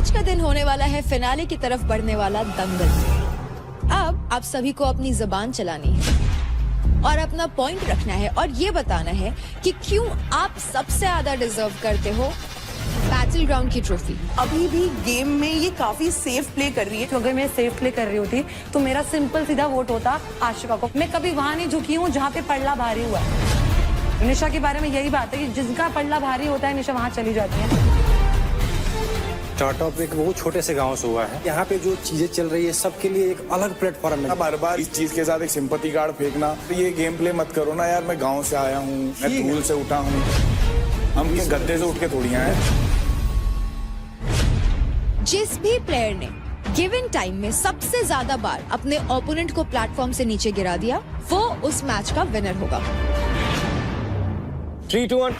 आज का दिन होने वाला है फिनाले की तरफ बढ़ने वाला दंगल। अब आप सभी को अपनी जुबान चलानी है और अपना पॉइंट रखना है और ये बताना है कि क्यों आप सबसे ज्यादा डिजर्व करते हो बैटल ग्राउंड की ट्रॉफी। अभी भी गेम में ये काफी सेफ प्ले कर रही है। तो अगर मैं सेफ प्ले कर रही होती तो मेरा सिंपल सीधा वोट होता आशिका को। मैं कभी वहां नहीं झुकी हूँ जहाँ पे पल्ला भारी हुआ है। निशा के बारे में यही बात है कि जिसका पल्ला भारी होता है निशा वहां चली जाती है। स्टार्टअप एक वो छोटे से गांव से हुआ है। यहाँ पे जो चीजें चल रही है सबके लिए एक अलग प्लेटफॉर्म है। बार बार इस चीज के साथ एक सिंपैथी कार्ड फेंकना, तो ये गेम प्ले मत करो ना यार। मैं गांव से आया हूँ, मैं धूल से उठा हूँ, हम क्या गद्दे से उठ के थोड़ी आए। जिस भी प्लेयर ने गिवन टाइम में सबसे ज्यादा बार अपने ओपोनेंट को प्लेटफॉर्म से नीचे गिरा दिया वो उस मैच का विनर होगा। 3, 2, 1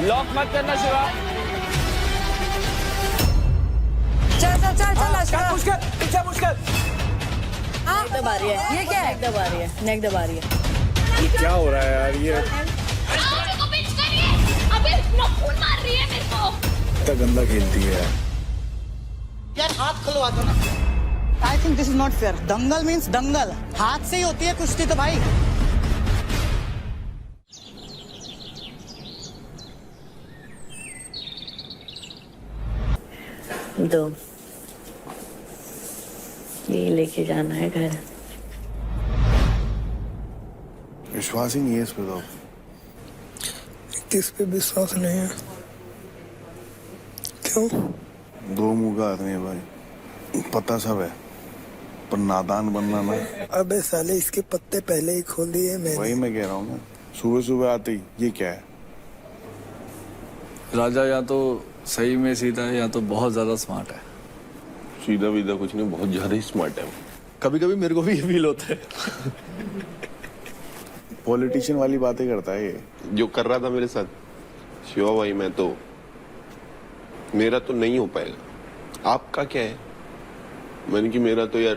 लॉक मत करना शिवा। चल मुश्किल पीछे मुश्किल। नेक दबा रही है। ये क्या है? नेक दबा रही है। ये क्या हो रहा है यार? ये इतना गंदा खेलती है यार। हाथ खुलवा दो ना। I think this is not fair. दंगल मीन्स दंगल, हाथ से ही होती है कुश्ती तो भाई। दो ये लेके जाना है घर। विश्वास ही नहीं है इस पे। तो किस पे विश्वास नहीं है? क्यों? दो मुंह का आदमी है भाई, पता सब है पर नादान बनना ना। अबे साले इसके पत्ते पहले ही खोल दिए मैंने। वही मैं कह रहा हूँ ना, सुबह सुबह आते ही ये क्या है। राजा या तो सही में सीधा है या तो बहुत ज्यादा स्मार्ट है। सीधा वीधा कुछ नहीं, बहुत ज्यादा ही स्मार्ट है। कभी कभी मेरे को भी ये फील होता है। पॉलिटिशियन वाली बातें करता है ये। जो कर रहा था मेरे साथ शिवा भाई, मैं तो मेरा तो नहीं हो पाएगा। आपका क्या है? मैंने कि मेरा तो यार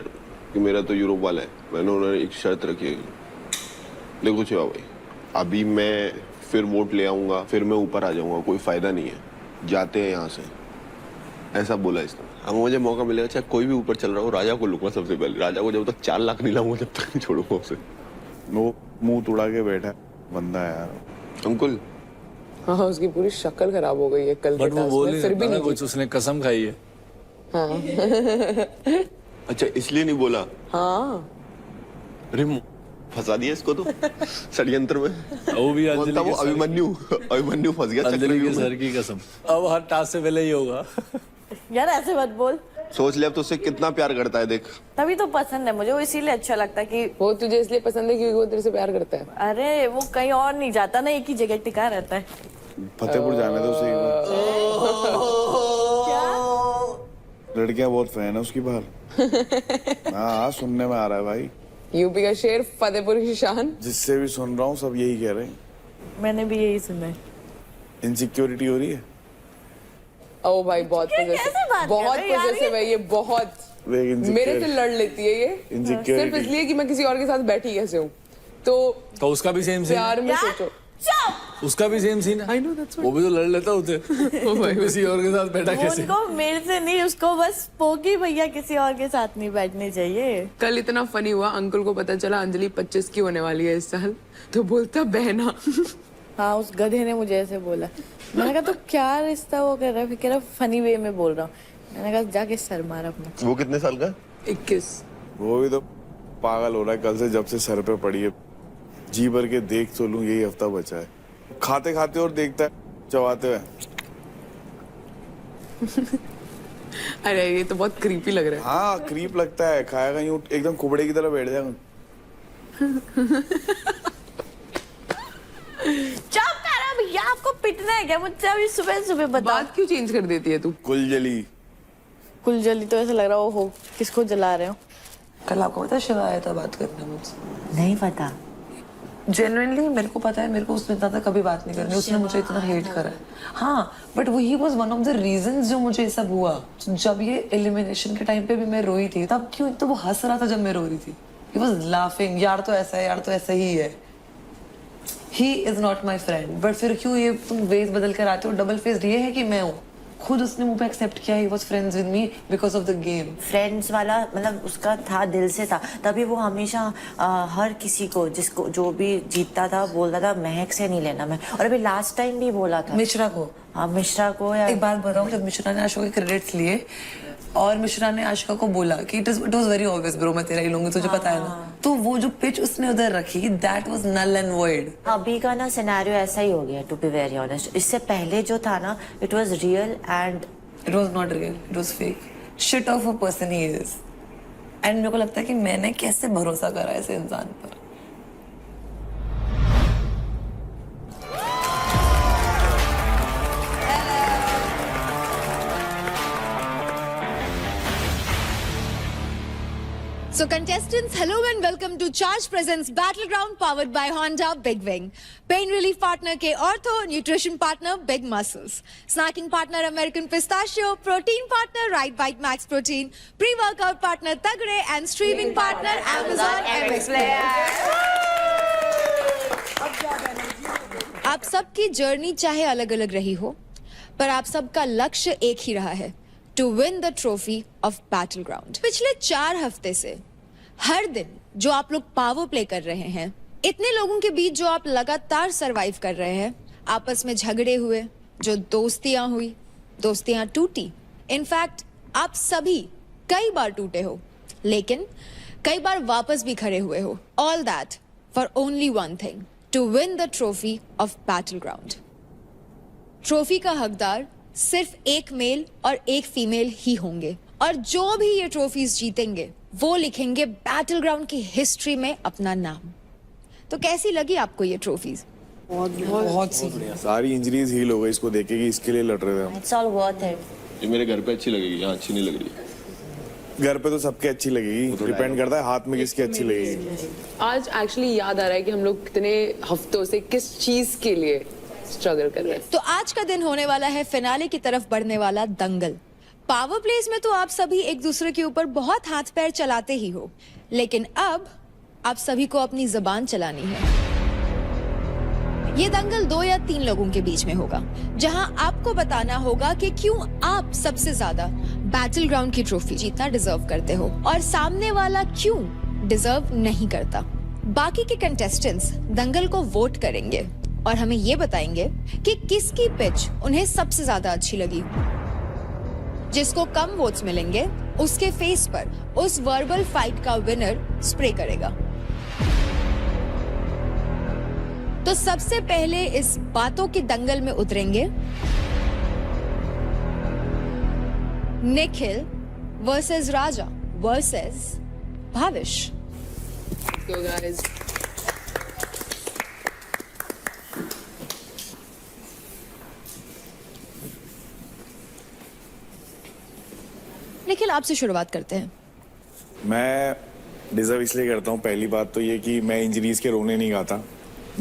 कि मेरा तो यूरोप वाला है। मैंने उन्होंने एक शर्त रखी है। देखो शिवा भाई, अभी मैं फिर वोट ले आऊंगा, फिर मैं ऊपर आ जाऊंगा, कोई फायदा नहीं है। जाते हैं यहाँ से, ऐसा बोला इसने। अब मुझे मौका मिलेगा, चाहे कोई भी ऊपर चल रहा हो, राजा को लूंगा सबसे पहले। राजा को जब तक 4 लाख नहीं लाऊंगा जब तक नहीं छोड़ूंगा उसे। वो मुंह तुड़ा के बैठा बंदा है यार। अंकुल हाँ, उसकी पूरी शक्ल खराब हो गई है कल के टास्क में। फिर भी नहीं कुछ उसने कसम खाई है। हाँ। अच्छा इसलिए नहीं बोला। हाँ अरे फंसा दिया इसको तो षड्यंत्र में। वो भी वो अभिमन्यु फंस गया अंजलि के सर की कसम। अब हर टास्क से पहले ही होगा। यार ऐसे मत बोल। सोच ले अब तो उससे कितना प्यार करता है। देख तभी तो पसंद है मुझे, वो इसीलिए अच्छा लगता है कि वो तुझे इसलिए पसंद है क्योंकि वो तेरे से प्यार करता है। अरे वो कहीं और नहीं जाता ना, एक ही जगह टिका रहता है। फतेहपुर जाने दो उसे एक बार। लड़कियां बहुत फैन है उसकी बाहर। हाँ सुनने में आ रहा है भाई। यूपी का शेर, फतेहपुर की शान। जिससे भी सुन रहा हूँ सब यही कह रहे हैं। मैंने भी यही सुना है। इनसिक्योरिटी हो रही है। ओ भाई बहुत पॉजिटिव है ये, बहुत मेरे से लड़ लेती है ये सिर्फ इसलिए कि मैं किसी और के साथ बैठी कैसे हूँ। तो उसका भी सेम सीन। प्यार में सोचो उसका भी सेम सीन है। वो भी तो लड़ लेता होते। किसी और के साथ बैठा कैसे? उनको मेरे से नहीं, उसको बस पोगी भैया किसी और के साथ नहीं बैठने चाहिए। कल इतना फनी हुआ, अंकल को पता चला अंजलि 25 की होने वाली है इस साल, तो बोलता बहना। हाँ उस गधे ने मुझे ऐसे बोला। मैंने कहा तो क्या रिश्ता वो कर रहा है? फिर कह रहा फनी वे में बोल रहा हूँ। मैंने कहा जाके सर मार अपना। वो कितने साल का? 21। वो भी तो पागल हो रहा है कल से, जब से सर पे पड़ी है। जी भर के देख तो लूं, यही हफ्ता बचा है। खाते खाते और देखता है चबाते हुए। अरे ये तो बहुत क्रीपी लग रहा है। हाँ क्रीप लगता है। खाएगा यूं एकदम कुबड़े की तरह बैठ जाएगा। चुप करो भैया, आपको पिटना है क्या मुझसे? अभी सुबह सुबह बता। बात क्यों चेंज कर देती है तू? कुलजली। कुलजली तो ऐसा लग रहा हो किसको जला रहे हो? कल आपको पता शिवा आया था बात करना मुझसे? नहीं पता। जेन्युइनली मेरे को पता है, मेरे को उसने इतना कभी बात नहीं करनी, उसने मुझे इतना हेट करा है। हाँ, बट वही was one of the reasons जो मुझे सब हुआ। जब ये एलिमिनेशन के टाइम पे भी मैं रोई थी, तब क्यों तो वो हंस रहा था जब मैं रो रही थी। ही वाज लाफिंग, यार तो ऐसा है, यार तो ऐसा ही है। He is not my friend. But फिर क्यों ये तुम वेज बदल कर आते हो? डबल फेस्ड ये है कि मैं हूँ, खुद उसने मुझे एक्सेप्ट किया। He was friends with me because of the game. Friends वाला मतलब उसका था, दिल से था, तभी वो हमेशा हर किसी को जिसको जो भी जीतता था बोलता था महक से नहीं लेना मैं। और अभी लास्ट टाइम भी बोला था मिश्रा को। हाँ, मिश्रा को। या एक बात बताऊं, जब मिश्रा ने आशिका के क्रेडिट्स लिए और मिश्रा ने आशिका को बोला कि it was very obvious bro, मैं तेरा ही लूंगी, तुझे पता है ना, तो वो जो पिच उसने उधर रखी, that was null and void. अभी का ना सिनेरियो ऐसा ही हो गया, टू बी वेरी ऑनेस्ट। इससे पहले जो था ना, it was real and it was not real, it was fake. Shit of a person he is. And मेरे को लगता है कि मैंने कैसे भरोसा करा ऐसे इंसान पर। So contestants, hello and welcome to Charge Presents Battleground powered by Honda Big Wing. Pain relief partner K Ortho, nutrition partner Big Muscles, snacking partner American Pistachio, protein partner Right Bite Max Protein, pre-workout partner Tagre and streaming partner Amazon MX Player. आप सबकी journey चाहे अलग अलग रही हो, पर आप सबका लक्ष्य एक ही रहा है, to win the trophy of battleground. पिछले 4 हफ्ते से हर दिन जो आप लोग पावर प्ले कर रहे हैं, इतने लोगों के बीच जो आप लगातार सरवाइव कर रहे हैं, आपस में झगड़े हुए, जो दोस्तियां हुई, दोस्तियां टूटी, इनफैक्ट आप सभी कई बार टूटे हो, लेकिन कई बार वापस भी खड़े हुए हो। All that for only one thing, to win the trophy of battleground. Trophy का हकदार सिर्फ एक मेल और एक फीमेल ही होंगे, और जो भी ये ट्रॉफीज जीतेंगे वो लिखेंगे बैटलग्राउंड की हिस्ट्री में अपना नाम। तो कैसी लगी आपको ये ट्रॉफीज? बहुत सी सारी इंजरीज हील हो गई इसको देखे कि इसके लिए लड़ रहे थे हम। It's all worth it. ये मेरे घर पे अच्छी लगेगी, यहाँ अच्छी नहीं लग रही। घर पे तो सबके अच्छी लगेगी, डिपेंड करता है हाथ में किसकी अच्छी लगेगी। आज एक्चुअली याद आ रहा है कि हम लोग कितने हफ्तों से किस चीज के लिए स्ट्रगल कर रहे हैं। तो आज का दिन होने वाला है फिनाले की तरफ बढ़ने वाला दंगल। पावर प्लेस में तो आप सभी एक दूसरे के ऊपर बहुत हाथ पैर चलाते ही हो, लेकिन अब आप सभी को अपनी जुबान चलानी है। ये दंगल 2 या 3 लोगों के बीच में होगा, जहां आपको बताना होगा कि क्यों आप सबसे ज्यादा बैटलग्राउंड की ट्रॉफी जीतना डिजर्व करते हो और सामने वाला क्यों डिजर्व नहीं करता। बाकी के कंटेस्टेंट्स दंगल को वोट करेंगे और हमें ये बताएंगे कि किसकी पिच उन्हें सबसे ज्यादा अच्छी लगी। जिसको कम वोट्स मिलेंगे उसके फेस पर उस वर्बल फाइट का विनर स्प्रे करेगा। तो सबसे पहले इस बातों के दंगल में उतरेंगे Nikhil versus Raja versus Bhavish. So guys, Nikhil, आपसे शुरुआत करते हैं। मैं डिजर्व इसलिए करता हूँ, पहली बात तो ये कि मैं इंजरीज के रोने नहीं गाता।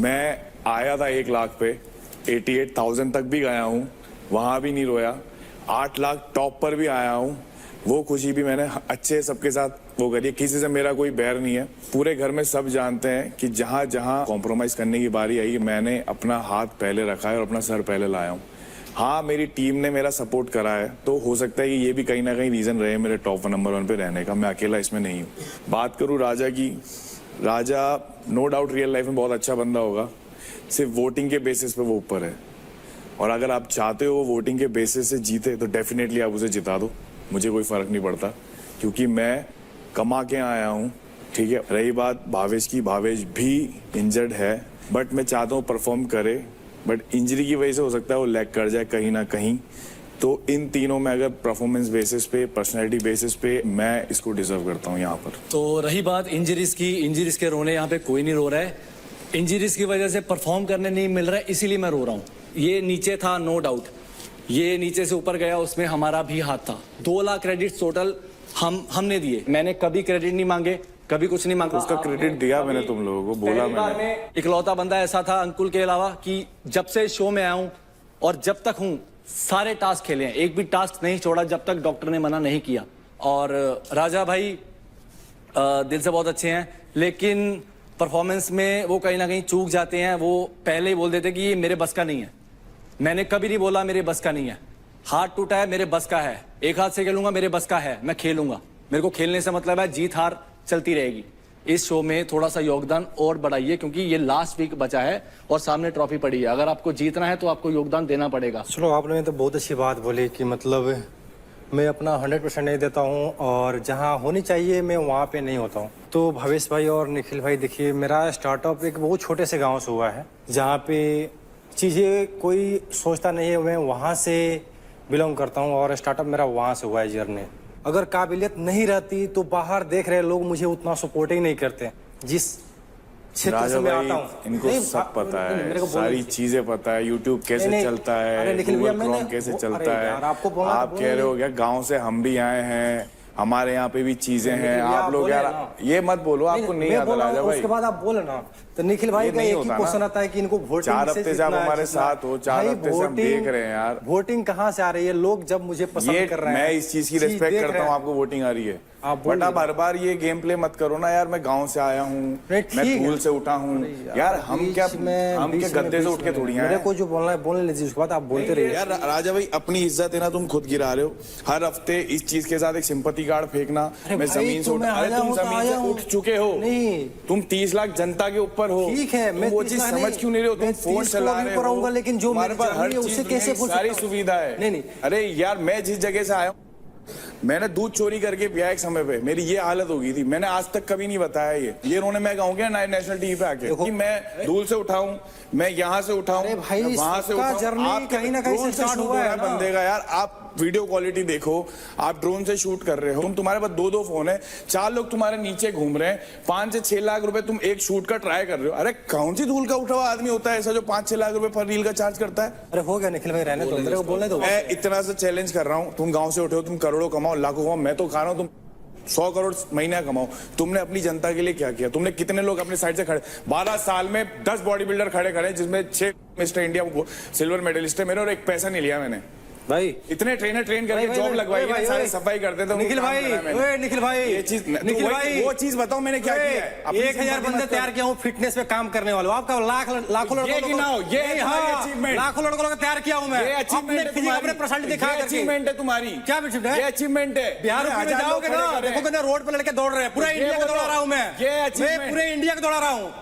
मैं आया था 1 लाख पे, 88,000 तक भी गया हूँ, वहां भी नहीं रोया। 8 लाख टॉप पर भी आया हूँ, वो खुशी भी मैंने अच्छे सबके साथ वो करी। किसी से मेरा कोई बैर नहीं है, पूरे घर में सब जानते हैं कि जहां जहां कॉम्प्रोमाइज करने की बारी आई, मैंने अपना हाथ पहले रखा है और अपना सर पहले लाया हूँ। हाँ, मेरी टीम ने मेरा सपोर्ट करा है, तो हो सकता है कि ये भी कहीं ना कहीं रीजन रहे मेरे टॉप नंबर 1 पे रहने का। मैं अकेला इसमें नहीं हूँ। बात करूँ राजा की, राजा नो डाउट रियल लाइफ में बहुत अच्छा बंदा होगा, सिर्फ वोटिंग के बेसिस पे वो ऊपर है। और अगर आप चाहते हो वो वोटिंग के बेसिस से जीते तो डेफिनेटली आप उसे जिता दो, मुझे कोई फर्क नहीं पड़ता, क्योंकि मैं कमा के आया हूँ। ठीक है, रही बात भावेश की, भावेश भी इंजर्ड है, बट मैं चाहता हूँ परफॉर्म करे, बट इंजरी की वजह से हो सकता है वो लैग कर जाए कहीं ना कहीं। तो इन तीनों में अगर परफॉर्मेंस बेसिस पे, पर्सनैलिटी बेसिस पे, मैं इसको डिजर्व करता हूँ यहाँ पर। तो रही बात इंजरीज की, इंजरीज के रोने यहाँ पे कोई नहीं रो रहा है। इंजरीज की वजह से परफॉर्म करने नहीं मिल रहा है, इसीलिए मैं रो रहा हूँ। ये नीचे था, नो डाउट, ये नीचे से ऊपर गया, उसमें हमारा भी हाथ था। 2 लाख क्रेडिट टोटल हमने दिए, मैंने कभी क्रेडिट नहीं मांगे, कभी कुछ नहीं मांगा। उसका क्रेडिट दिया मैंने तुम लोगों को, बोला पहली बार मैंने। में इकलौता बंदा ऐसा था अंकुल के अलावा कि जब से शो में आया हूं और जब तक हूं सारे टास्क खेले हैं, एक भी टास्क नहीं छोड़ा जब तक डॉक्टर ने मना नहीं किया। और राजा भाई दिल से बहुत अच्छे हैं, लेकिन परफॉर्मेंस में वो कहीं ना कहीं चूक जाते हैं। वो पहले ही बोल देते कि ये मेरे बस का नहीं है। मैंने कभी नहीं बोला मेरे बस का नहीं है। हाथ टूटा है मेरे बस का है, एक हाथ से खेलूंगा मेरे बस का है, मैं खेलूंगा। मेरे को खेलने से मतलब है जीत हार चलती रहेगी। इस शो में थोड़ा सा योगदान और बढ़ाइए, क्योंकि ये लास्ट वीक बचा है और सामने ट्रॉफी पड़ी है। अगर आपको जीतना है तो आपको योगदान देना पड़ेगा। चलो, आपने तो बहुत अच्छी बात बोली कि मतलब मैं अपना 100% नहीं देता हूँ और जहाँ होनी चाहिए मैं वहाँ पे नहीं होता हूँ। तो भवेश भाई और निखिल भाई, देखिए मेरा स्टार्टअप एक बहुत छोटे से गांव से हुआ है, जहाँ पे चीज़ें कोई सोचता नहीं है। मैं वहाँ से बिलोंग करता हूँ और स्टार्टअप मेरा वहाँ से हुआ है जर्नी। अगर काबिलियत नहीं रहती तो बाहर देख रहे लोग मुझे उतना सपोर्ट ही नहीं करते। जिस क्षेत्र से मैं आता हूँ, इनको सब पता है, सारी चीजें पता है, यूट्यूब कैसे चलता है, गूगल क्रोम कैसे चलता है। आप कह रहे हो क्या गांव से हम भी आए हैं, हमारे यहाँ पे भी चीजें हैं। आप लोग यार ये मत बोलो, आपको नहीं आता राजा भाई। उसके बाद आप बोले ना, तो निखिल भाई का एक ही क्वेश्चन आता है कि इनको वोटिंग 4 हफ्ते से आप हमारे साथ हो, 4 हफ्ते से हम देख रहे हैं यार। वोटिंग कहाँ से आ रही है? लोग जब मुझे पसंद कर रहे हैं, मैं इस चीज की रिस्पेक्ट करता हूँ, आपको वोटिंग आ रही है, बट आप हर बार ये गेम प्ले मत करो ना यार। मैं गांव से आया हूँ, मैं धूल से उठा हूँ यार। हम क्या गद्दे से उठ के थोड़ी मेरे को जो बोलना है बोलने लीजिए, उसके बाद आप बोलते रहिए यार। राजा भाई, अपनी इज्जत है ना, तुम खुद गिरा रहे हो हर हफ्ते इस चीज के साथ। एक सिंपैथी कार्ड फेंकना, मैं जमीन से तुम जमीन से उठ चुके हो। नहीं, तुम 30 लाख जनता के ऊपर हो, ठीक है, मैं वो चीज समझ क्यों नहीं रहे हो? तुम फोन चला रहे हो, लेकिन जो हमारे पास हर चीज कैसे सारी सुविधा है। नहीं, अरे यार, मैं जिस जगह से आया हूँ, मैंने दूध चोरी करके पिया एक समय पे, मेरी ये हालत हो गई थी। मैंने आज तक कभी नहीं बताया ये उन्होंने मैं कहूँगा नेशनल टीवी पे आके कि मैं धूल से उठाऊं, मैं यहाँ से उठाऊं, वहां से उठाऊं। आप कहीं ना कहीं से स्टार्ट हुआ है बंदे का यार। आप वीडियो क्वालिटी देखो, आप ड्रोन से शूट कर रहे हो, तुम्हारे पास 2-2 फोन है, 4 लोग तुम्हारे नीचे घूम रहे हैं, 5 से 6 लाख रुपए तुम एक शूट का ट्राई कर रहे हो। अरे कौन सी धूल का उठा हुआ आदमी होता है ऐसा जो 5-6 लाख रुपए पर रील का चार्ज करता है? अरे हो गया निखिल भाई, रहने दो, मेरे को बोलने दो। मैं इतना सा चैलेंज कर रहा हूँ, तुम गाँव से उठे हो, तुम करोड़ों कमाओ, लाखों कमाओ, मैं तो खा रहा हूँ, तुम 100 करोड़ महीना कमाओ। तुमने अपनी जनता के लिए क्या किया? तुमने कितने लोग अपने साइड से खड़े? 12 साल में 10 बॉडी बिल्डर खड़े, जिसमें 6 मिस्टर इंडिया सिल्वर मेडलिस्ट है मेरे, और एक पैसा नहीं लिया मैंने भाई। इतने ट्रेन करके जॉब लगवाई है, सारे सफाई करते थे। निखिल भाई, निखिल भाई, ये चीज, निखिल भाई, वो चीज बताओ मैंने क्या किया है। 1000 बंदे तैयार किया हूँ फिटनेस पे काम करने वाले। आपका लाखों लड़कों लाखों लड़कों को तैयार किया हूँ मैं। अपने पर्सनालिटी दिखा करके। अचीवमेंट है तुम्हारी। क्या अचीवमेंट है? ये अचीवमेंट है। बिहार में जाओगे ना, देखोगे ना रोड पे लड़के दौड़ रहे हैं। पूरा इंडिया को दौड़ा रहा हूँ मैं। पूरे इंडिया को दौड़ा रहा हूँ।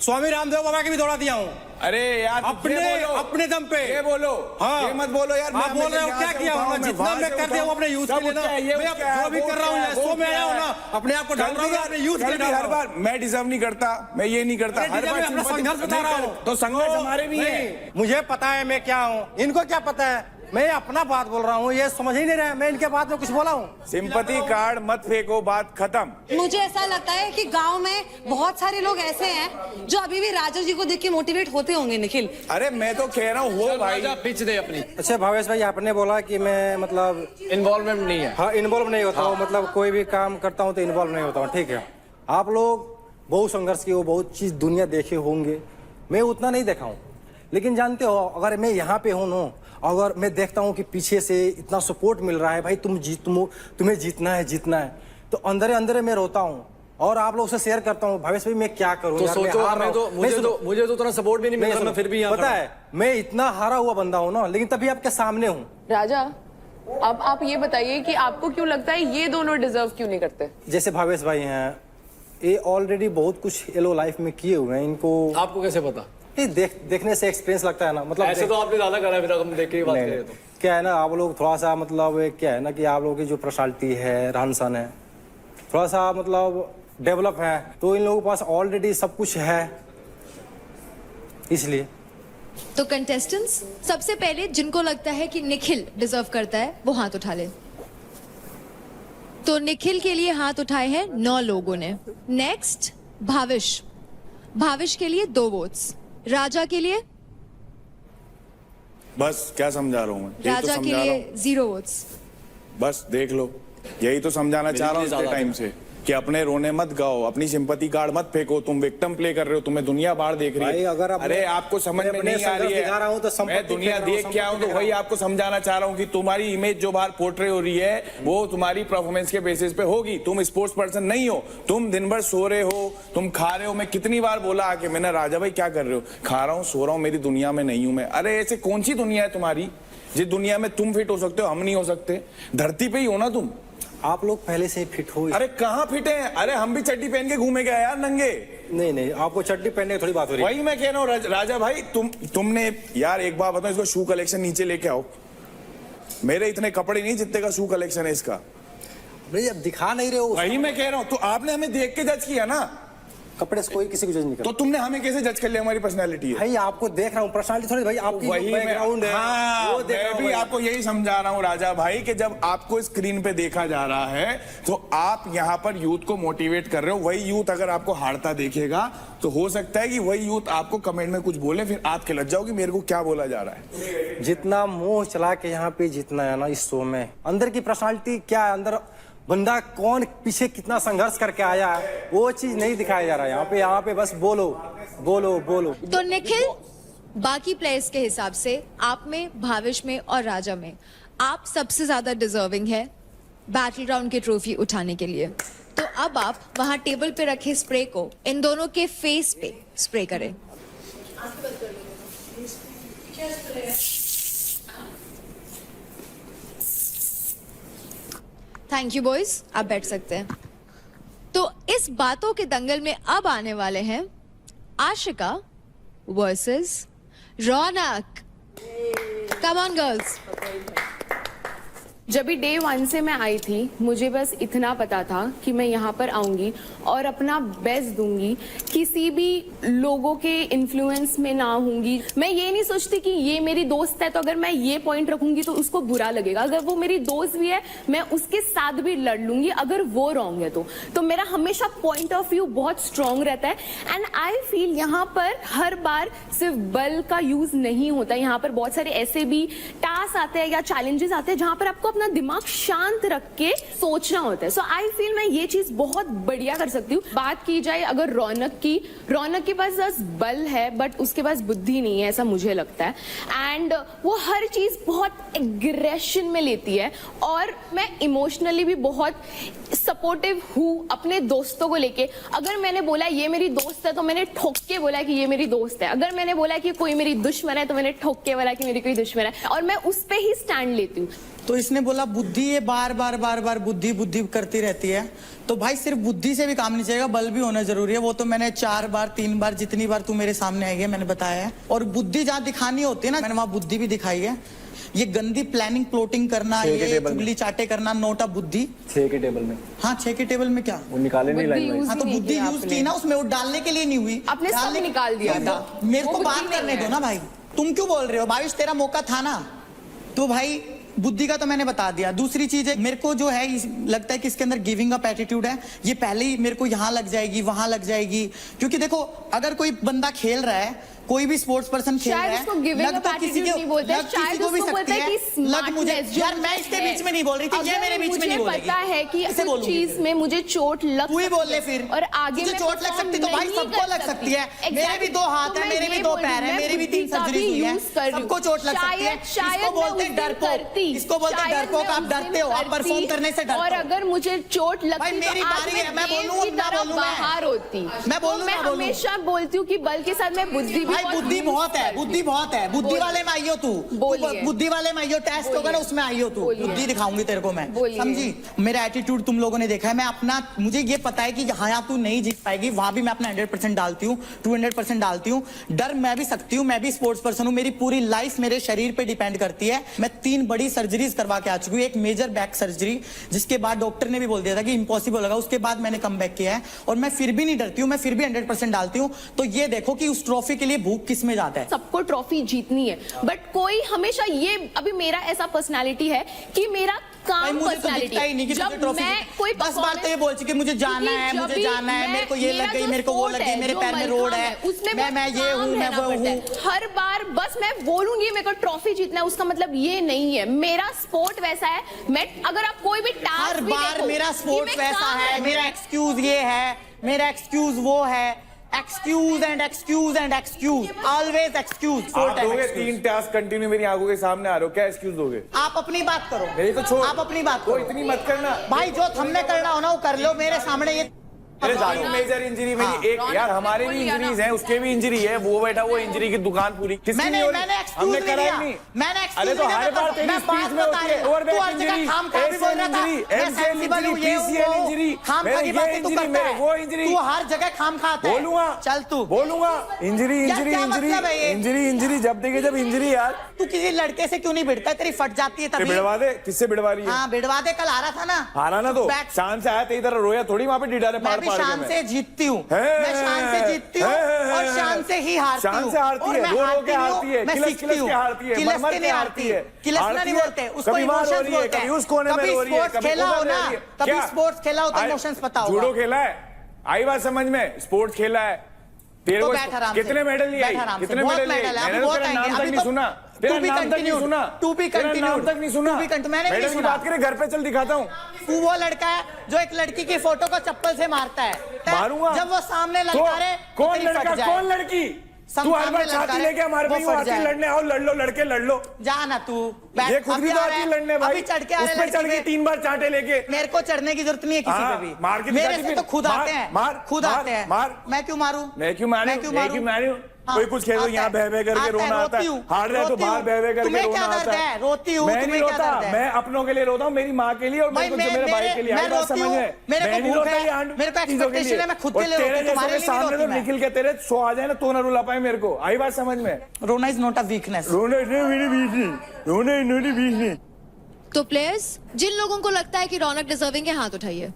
स्वामी रामदेव बाबा के भी दौड़ा दिया हूँ। अरे यार, अपने दम पे ये बोलो। हाँ, ये मत बोलो यार। आप बोल रहे हो क्या किया हूँ? जितना मैं कर दिया हूँ अपने यूथ के लिए ना, मैं जो भी कर रहा हूँ शो में आया हूँ ना, अपने आप को डाल रहा हूँ अपने यूथ के लिए। हर बार मैं डिजर्व नहीं करता, मैं ये नहीं करता, हर बार अपना संघर्ष बता रहा हूँ। तो संघर्ष हमारे भी है। मुझे पता है मैं क्या हूँ, इनको क्या पता है? मैं अपना बात बोल रहा हूँ, ये समझ ही नहीं रहे। मैं इनके बात में कुछ बोला हूँ? सिंपैथी कार्ड मत फेंको, बात खत्म। मुझे ऐसा लगता है कि गांव में बहुत सारे लोग ऐसे हैं जो अभी भी राजा जी को देख के मोटिवेट होते होंगे। निखिल, अरे मैं तो कह रहा हूँ हो भाई, पिच दे अपनी। अच्छा भावेश भाई, आपने बोला कि मैं मतलब इन्वॉल्वमेंट नहीं है। हाँ, इन्वॉल्व नहीं होता हूँ, मतलब कोई भी काम करता हूँ तो इन्वॉल्व नहीं होता हूँ, ठीक है। आप लोग बहुत संघर्ष किए हो, बहुत चीज दुनिया देखे होंगे, मैं उतना नहीं देखा हूँ। लेकिन जानते हो, अगर मैं यहाँ पे हूँ ना, अगर मैं देखता हूँ कि पीछे से इतना सपोर्ट मिल रहा है, भाई तुम्हें जीतना है, तो अंदर मैं रोता हूँ और आप लोग से शेयर करता हूँ। भावेश भाई, मैं क्या करूँ? तो सोचो, मुझे तो उतना सपोर्ट भी नहीं मिल रहा, मैं फिर भी यहाँ पता है मैं इतना हारा हुआ बंदा हूँ ना, लेकिन तभी आपके सामने हूँ। राजा, अब आप ये बताइए कि आपको क्यों लगता है ये दोनों डिजर्व क्यों नहीं करते? जैसे भावेश भाई हैं, ये ऑलरेडी बहुत कुछ येलो लाइफ में किए हुए हैं। इनको आपको कैसे पता? देखने से एक्सपीरियंस लगता है ना, मतलब ऐसे तो आपने ज्यादा करा है, फिर हम देख के बात करें तो क्या है ना, आप लोग थोड़ा सा मतलब क्या है ना कि आप लोगों की जो पर्सनालिटी है, रहन सहन है, थोड़ा सा मतलब डेवलप है, तो इन लोगों के पास ऑलरेडी सब कुछ है, इसलिए। तो कंटेस्टेंट्स, सबसे पहले जिनको लगता है कि निखिल डिजर्व करता है वो हाथ उठा ले। तो निखिल के लिए हाथ उठाए हैं 9 लोगों ने। नेक्स्ट भाविश के लिए 2 वोट्स, राजा के लिए, बस क्या समझा रहा हूँ मैं, राजा के लिए 0 वोट्स। बस देख लो, यही तो समझाना चाह रहा हूँ इतने टाइम से। कि अपने रोने मत गाओ, अपनी सिंपैथी कार्ड मत फेंको, तुम विक्टिम प्ले कर रहे हो, तुम्हें दुनिया बाहर देख रही भाई, है। अगर अरे आपको समझ में नहीं आ रही दिखा रहा हूं तो है, संपत्ति मैं दुनिया फेंक रहा हूं, देख के आऊं तो संपत्ति वही आपको समझाना चाह रहा हूं कि तुम्हारी इमेज जो बाहर पोर्ट्रे हो रही है वो तुम्हारी परफॉर्मेंस के बेसिस पे होगी। तुम स्पोर्ट्स पर्सन नहीं हो, तुम दिन भर सो रहे हो, तुम खा रहे हो। मैं कितनी बार बोला आके मैंने, राजा भाई क्या कर रहे हो? खा रहा हूं, सो रहा हूं, मेरी दुनिया में नहीं हूं मैं। अरे ऐसे कौन सी दुनिया है तुम्हारी जिस दुनिया में तुम फिट हो सकते हो, हम नहीं हो सकते? धरती पे ही हो ना तुम। आप लोग पहले से ही फिट हो। अरे कहाँ फिट हैं? अरे हम भी चड्डी पहन के घूमे गए यार नंगे। नहीं, आपको चड्डी पहनने की थोड़ी बात हो रही है। वही मैं कह रहा हूँ राजा भाई, तुमने यार एक बात बताओ, इसको शू कलेक्शन नीचे लेके आओ। मेरे इतने कपड़े नहीं जितने का शू कलेक्शन है इसका। भाई अब दिखा नहीं रहे हो। वही मैं कह रहा हूँ, तो आपने हमें देख के जज किया ना। कपड़े से कोई किसी को जज नहीं करता। तो तुमने हमें कैसे जज कर लिया? हमारी पर्सनालिटी है भाई, आपको देख रहा हूँ, पर्सनालिटी थोड़ी भाई आपकी बैकग्राउंड है। हाँ, वो देख रहा मैं हूं भी भाई। आपको यही समझा रहा हूँ राजा भाई कि जब आपको स्क्रीन पे देखा जा रहा है तो आप यहाँ पर यूथ को मोटिवेट कर रहे हो। वही यूथ अगर आपको हारता देखेगा तो हो सकता है कि वही यूथ आपको कमेंट में कुछ बोले, फिर आप खिलच जाओ कि मेरे को क्या बोला जा रहा है। जितना मुंह चला के यहाँ पे जितना है ना इस शो में, अंदर की पर्सनालिटी क्या है, अंदर बंदा कौन पीछे कितना संघर्ष करके आया है, वो चीज नहीं दिखाया जा रहा है यहाँ पे बस बोलो बोलो बोलो। तो निखिल, बाकी प्लेयर्स के हिसाब से आप में, भाविश में और राजा में आप सबसे ज्यादा डिजर्विंग है बैटल ग्राउंड की ट्रॉफी उठाने के लिए। तो अब आप वहां टेबल पे रखे स्प्रे को इन दोनों के फेस पे स्प्रे करें। थैंक यू बॉयज, आप बैठ सकते हैं। तो इस बातों के दंगल में अब आने वाले हैं Ashika versus Raunak. Come on girls. जब भी डे 1 से मैं आई थी, मुझे बस इतना पता था कि मैं यहाँ पर आऊंगी और अपना बेस्ट दूंगी, किसी भी लोगों के इन्फ्लुएंस में ना होंगी। मैं ये नहीं सोचती कि ये मेरी दोस्त है तो अगर मैं ये पॉइंट रखूंगी तो उसको बुरा लगेगा। अगर वो मेरी दोस्त भी है, मैं उसके साथ भी लड़ लूंगी अगर वो रॉन्ग है तो मेरा हमेशा पॉइंट ऑफ व्यू बहुत स्ट्रांग रहता है। एंड आई फील यहाँ पर हर बार सिर्फ बल का यूज नहीं होता, यहाँ पर बहुत सारे ऐसे भी टास्क आते हैं या चैलेंजेस आते हैं जहां पर आपको अपना दिमाग शांत रख के सोचना होता है। सो आई फील मैं ये चीज बहुत बढ़िया कर सकती हूँ। बात की जाए अगर रौनक के पास बस बल है बट उसके पास बुद्धि नहीं है, ऐसा मुझे लगता है। एंड वो हर चीज बहुत एग्रेशन में लेती है और मैं इमोशनली भी बहुत सपोर्टिव हूँ अपने दोस्तों को लेके। अगर मैंने बोला ये मेरी दोस्त है तो मैंने ठोक के बोला कि ये मेरी दोस्त है। अगर मैंने बोला कि कोई मेरी दुश्मन है तो मैंने ठोक के बोला कि मेरी कोई दुश्मन है, और मैं उस पे ही स्टैंड लेती हूँ। तो इसने बोला बुद्धि, ये बार बार बुद्धि बुद्धि करती रहती है। तो भाई सिर्फ बुद्धि से भी काम नहीं चलेगा, बल भी होना जरूरी है। वो तो मैंने 4 बार 3 बार जितनी बार तू मेरे सामने आई है मैंने बताया है। और बुद्धि जहाँ दिखानी होती है ना, मैंने वहां बुद्धि भी दिखाई है। ये गंदी प्लानिंग प्लॉटिंग करना, ये चुगली चाटे करना, नोटा बुद्धि 6 के टेबल में। हाँ 6 के टेबल में क्या वो निकाले नहीं लाइन। हाँ तो बुद्धि यूज की ना उसमें, वो डालने के लिए नहीं हुई, आपने सब निकाल दिया था। मेरे को बात करने दो ना भाई, तुम क्यों बोल रहे हो? भाविश तेरा मौका था ना। तो भाई बुद्धि का तो मैंने बता दिया। दूसरी चीज है, मेरे को जो है लगता है कि इसके अंदर गिविंग अप एटीट्यूड है। ये पहले ही मेरे को यहाँ लग जाएगी वहां लग जाएगी, क्योंकि देखो अगर कोई बंदा खेल रहा है, कोई भी स्पोर्ट्स पर्सन खेल रहा है, लग तो किसी को भी सकती है। लग मुझे यार, मैं इसके बीच में नहीं बोल रही थी, ये मेरे बीच में नहीं बोल रही। पता है कि इस चीज में मुझे चोट लग, तू ही बोल ले फिर। और आगे मुझे चोट लग सकती तो भाई सबको लग सकती है। मेरे भी 2 हाथ है, मेरे भी 2 पैर है, मेरी भी 3 सर्जरी हुई है, सबको चोट लग सकती है। इसको बोलते हैं डरपोक, इसको बोलते हैं डरपोक। आप डरते हो, आप परफॉर्म करने से डरते हो। और अगर मुझे चोट लगती भाई मेरी बारी है, मैं बोलूं ना बोलूं, बाहर होती मैं बोलूं मैं हमेशा बोलती हूँ कि बल के साथ मैं बुद्धि भी बुद्धि बहुत है, बुद्धि बहुत है। बुद्धि वाले में आइयो तू, बुद्धि वाले में आइयो, टेस्ट होगा ना उसमें आइयो तू, बुद्धि दिखाऊंगी तेरे को मैं, समझी? मेरा एटीट्यूड तुम लोगों ने देखा है। मैं अपना, मुझे ये पता है कि यहाँ तू नहीं जीत पाएगी, वहां भी मैं अपना 100% डालती हूँ, 200% डालती हूँ। डर मैं भी सकती हूँ, मैं भी स्पोर्ट्स पर्सन हूँ, मेरी पूरी लाइफ मेरे शरीर पे डिपेंड करती है। मैं 3 बड़ी सर्जरीज करवा के आ चुकी हूँ। एक मेजर बैक सर्जरी जिसके बाद डॉक्टर ने भी बोल दिया था कि इम्पॉसिबल होगा, उसके बाद मैंने कम बैक किया है और मैं फिर भी नहीं डरती हूँ, मैं फिर भी 100% डालती हूँ। तो ये देखो कि उस ट्रॉफी के लिए भूख किस में जाता है। सबको ट्रॉफी जीतनी है, बट कोई हमेशा, ये अभी मेरा ऐसा पर्सनालिटी है कि मेरा भाई काम मुझे तो दिखता ही नहीं कि तुझे ट्रॉफी कोई बस बात तो ये बोल चुकी मुझे जाना है, मुझे जाना है, मेरे को ये लग गई, मेरे को वो लग गई, मेरे पैर में रोड है, मैं ये हूँ, मैं वो हूँ। हर बार बस मैं बोलूंगी मेरे को ट्रॉफी जीतना है, उसका मतलब ये नहीं है। मेरा स्पोर्ट वैसा है, मैं अगर आप कोई भी टास्क हर बार मेरा स्पोर्ट वैसा है, मेरा एक्सक्यूज ये है, मेरा एक्सक्यूज वो है, excuse and excuse and excuse, always excuse. आप दोगे 3 टास्क कंटिन्यू मेरी आंखों के सामने आ रहे हो, क्या एक्सक्यूज दोगे? आप अपनी बात करो, मेरी तो छोड़, आप अपनी बात करो, इतनी मत करना भाई। जो हमने करना हो ना वो कर लो मेरे सामने। ये मेजर इंजरी मेरी एक यार, हमारे भी इंजरीज हैं, उसके भी इंजरी है, वो बैठा वो इंजरी की दुकान पूरी किसकी नहीं हो रही? हमने करा ही नहीं। अरे तो हर बार तेरी स्पीच में होती है over back injury, ACL injury, MCL injury, PCL injury, वो इंजरी, तू हर जगह खाम खाता है। बोलूंगा, चल तू बोलूंगा, injury injury injury injury injury जब देखे जब इंजरी यार। तू किसी लड़के से क्यों नहीं भिड़ता? तेरी फट जाती है तभी। भिड़वा दे, किससे भिड़वा रही है? हाँ भिड़वा दे, कल आ रहा था ना, हारा ना तो शान से आया, तेरी तरह रोया थोड़ी वहां पे डिडारे पार पार। शान से जीतती हूँ, मैं शान से जीतती हूँ और शान से ही हारती हूँ। शान से हारती है, रो रो के हारती है, मैं सीखती हूँ, किलस के नहीं हारती है, किलस नहीं बोलते उसको, इमोशंस बोलते हैं। कभी स्पोर्ट्स खेला हो ना, कभी स्पोर्ट्स खेला हो तो इमोशंस पता होगा। जूडो खेला है, आई बात समझ में, स्पोर्ट्स खेला है, तेरे को कितने मेडल लिए? कितने मेडल लिए? मैंने तो तेरा नाम तक नहीं सुना, तेरा नाम तक नहीं सुना, तू भी कंटिन्यू, नाम तक नहीं सुना। मैंने नहीं सुना। बात करें घर पे चल दिखाता हूँ। तू वो लड़का है जो एक लड़की की फोटो को चप्पल से मारता है, मारूंगा जब वो सामने लड़का रहे। कौन लड़का, कौन लड़की? तू हर बार छाती लेके हमारे पे आती लड़ने, आओ लड़ लो, लड़के लड़ लो। जा ना तू, ये खुद भी तो आती लड़ने भाई, चढ़ के उस पे चढ़ के 3 बार चाटे लेके। मेरे को चढ़ने की जरूरत नहीं है किसी पे भी, मार के मेरे से तो खुद आते हैं, खुद आते हैं। मैं क्यों मारूं? मैं क्यों मारूं? कोई कुछ खेलो यहाँ बह बह करके रोना आता है, हार रहे तो बाहर बह बह करके रोना आता है। रोती हूँ, मैं नहीं रोता, मैं अपनों के लिए रोता हूँ, मेरी माँ के लिए और मेरे भाई के लिए। मैं रोती हूँ, मेरे को भूख है, मेरे को एक्सपेक्टेशन है, मैं खुद के लिए रोती हूँ, तुम्हारे लिए सामने तो निकल के तेरे 100 आ जाए ना तो ना रुला पाए मेरे को। आई बात समझ में? रोना इज नॉट अ वीकनेस। रोना मेरी वीकनेस। तो प्लेयर्स, जिन लोगों को लगता है कि रौनक डिजर्विंग है, हाथ उठाइए।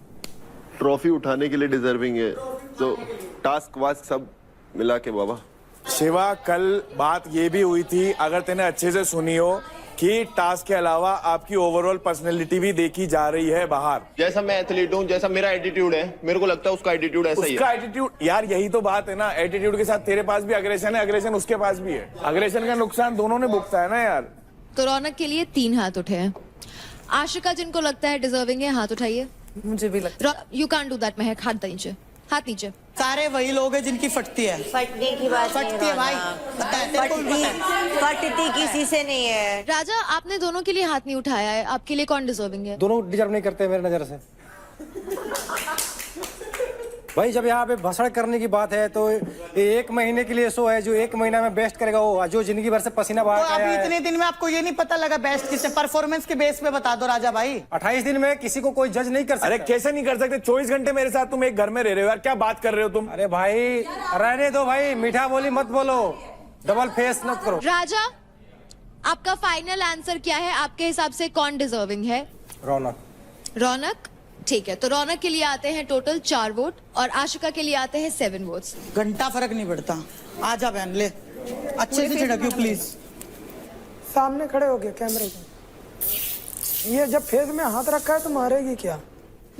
ट्रॉफी उठाने के लिए डिजर्विंग है, तो टास्क वास्क सब मिला के बाबा। शिवा, कल बात ये भी हुई थी, अगर तूने अच्छे से सुनी हो, कि टास्क के अलावा आपकी ओवरऑल पर्सनैलिटी भी देखी जा रही है बाहर। जैसा मैं एथलीट हूँ, जैसा मेरा एटीट्यूड है, मेरे को लगता है उसका एटीट्यूड ऐसा ही है। उसका एटीट्यूड यार, यही तो बात है ना, एटीट्यूड के साथ तेरे पास भी अग्रेशन है, अग्रेशन उसके पास भी है। अग्रेशन का नुकसान दोनों ने भुगता है ना यार। तो रौनक के लिए 3 हाथ उठे हैं। आशिका, जिनको लगता है डिजर्विंग है, हाथ उठाइए। मुझे भी लगता है। यू कांट डू दैट महक, हाथ नीचे, हाथ नीचे। सारे वही लोग हैं जिनकी फटती है। फटने की बात फटती है भाई, फटती किसी से नहीं है। राजा, आपने दोनों के लिए हाथ नहीं उठाया है, आपके लिए कौन डिजर्विंग है? दोनों डिजर्व नहीं करते मेरे नजर से। भाई जब यहाँ पे भाषण करने की बात है तो 1 महीने के लिए शो है, जो 1 महीना में बेस्ट करेगा वो, जो जिंदगी भर से पसीना बहा तो अभी इतने दिन में आपको ये नहीं पता लगा बेस्ट किससे? परफॉर्मेंस के बेस पे बता दो राजा भाई। 28 दिन में किसी को कोई जज नहीं कर सकता। अरे कैसे नहीं कर सकते? 24 घंटे मेरे साथ तुम एक घर में रह रहे हो यार, क्या बात कर रहे हो तुम? अरे भाई रहने दो भाई, मीठा बोली मत बोलो, डबल फेस मत करो। राजा, आपका फाइनल आंसर क्या है? आपके हिसाब से कौन डिजर्विंग है? रौनक। रौनक, ठीक है। तो रौनक के लिए आते हैं टोटल 4 वोट और आशिका के लिए आते हैं 7 वोट्स। घंटा फर्क नहीं पड़ता। आजा बहन, ले अच्छे से छिड़कियो प्लीज। सामने खड़े हो गए कैमरे के। ये जब फेस में हाथ रखा है तो मारेगी क्या?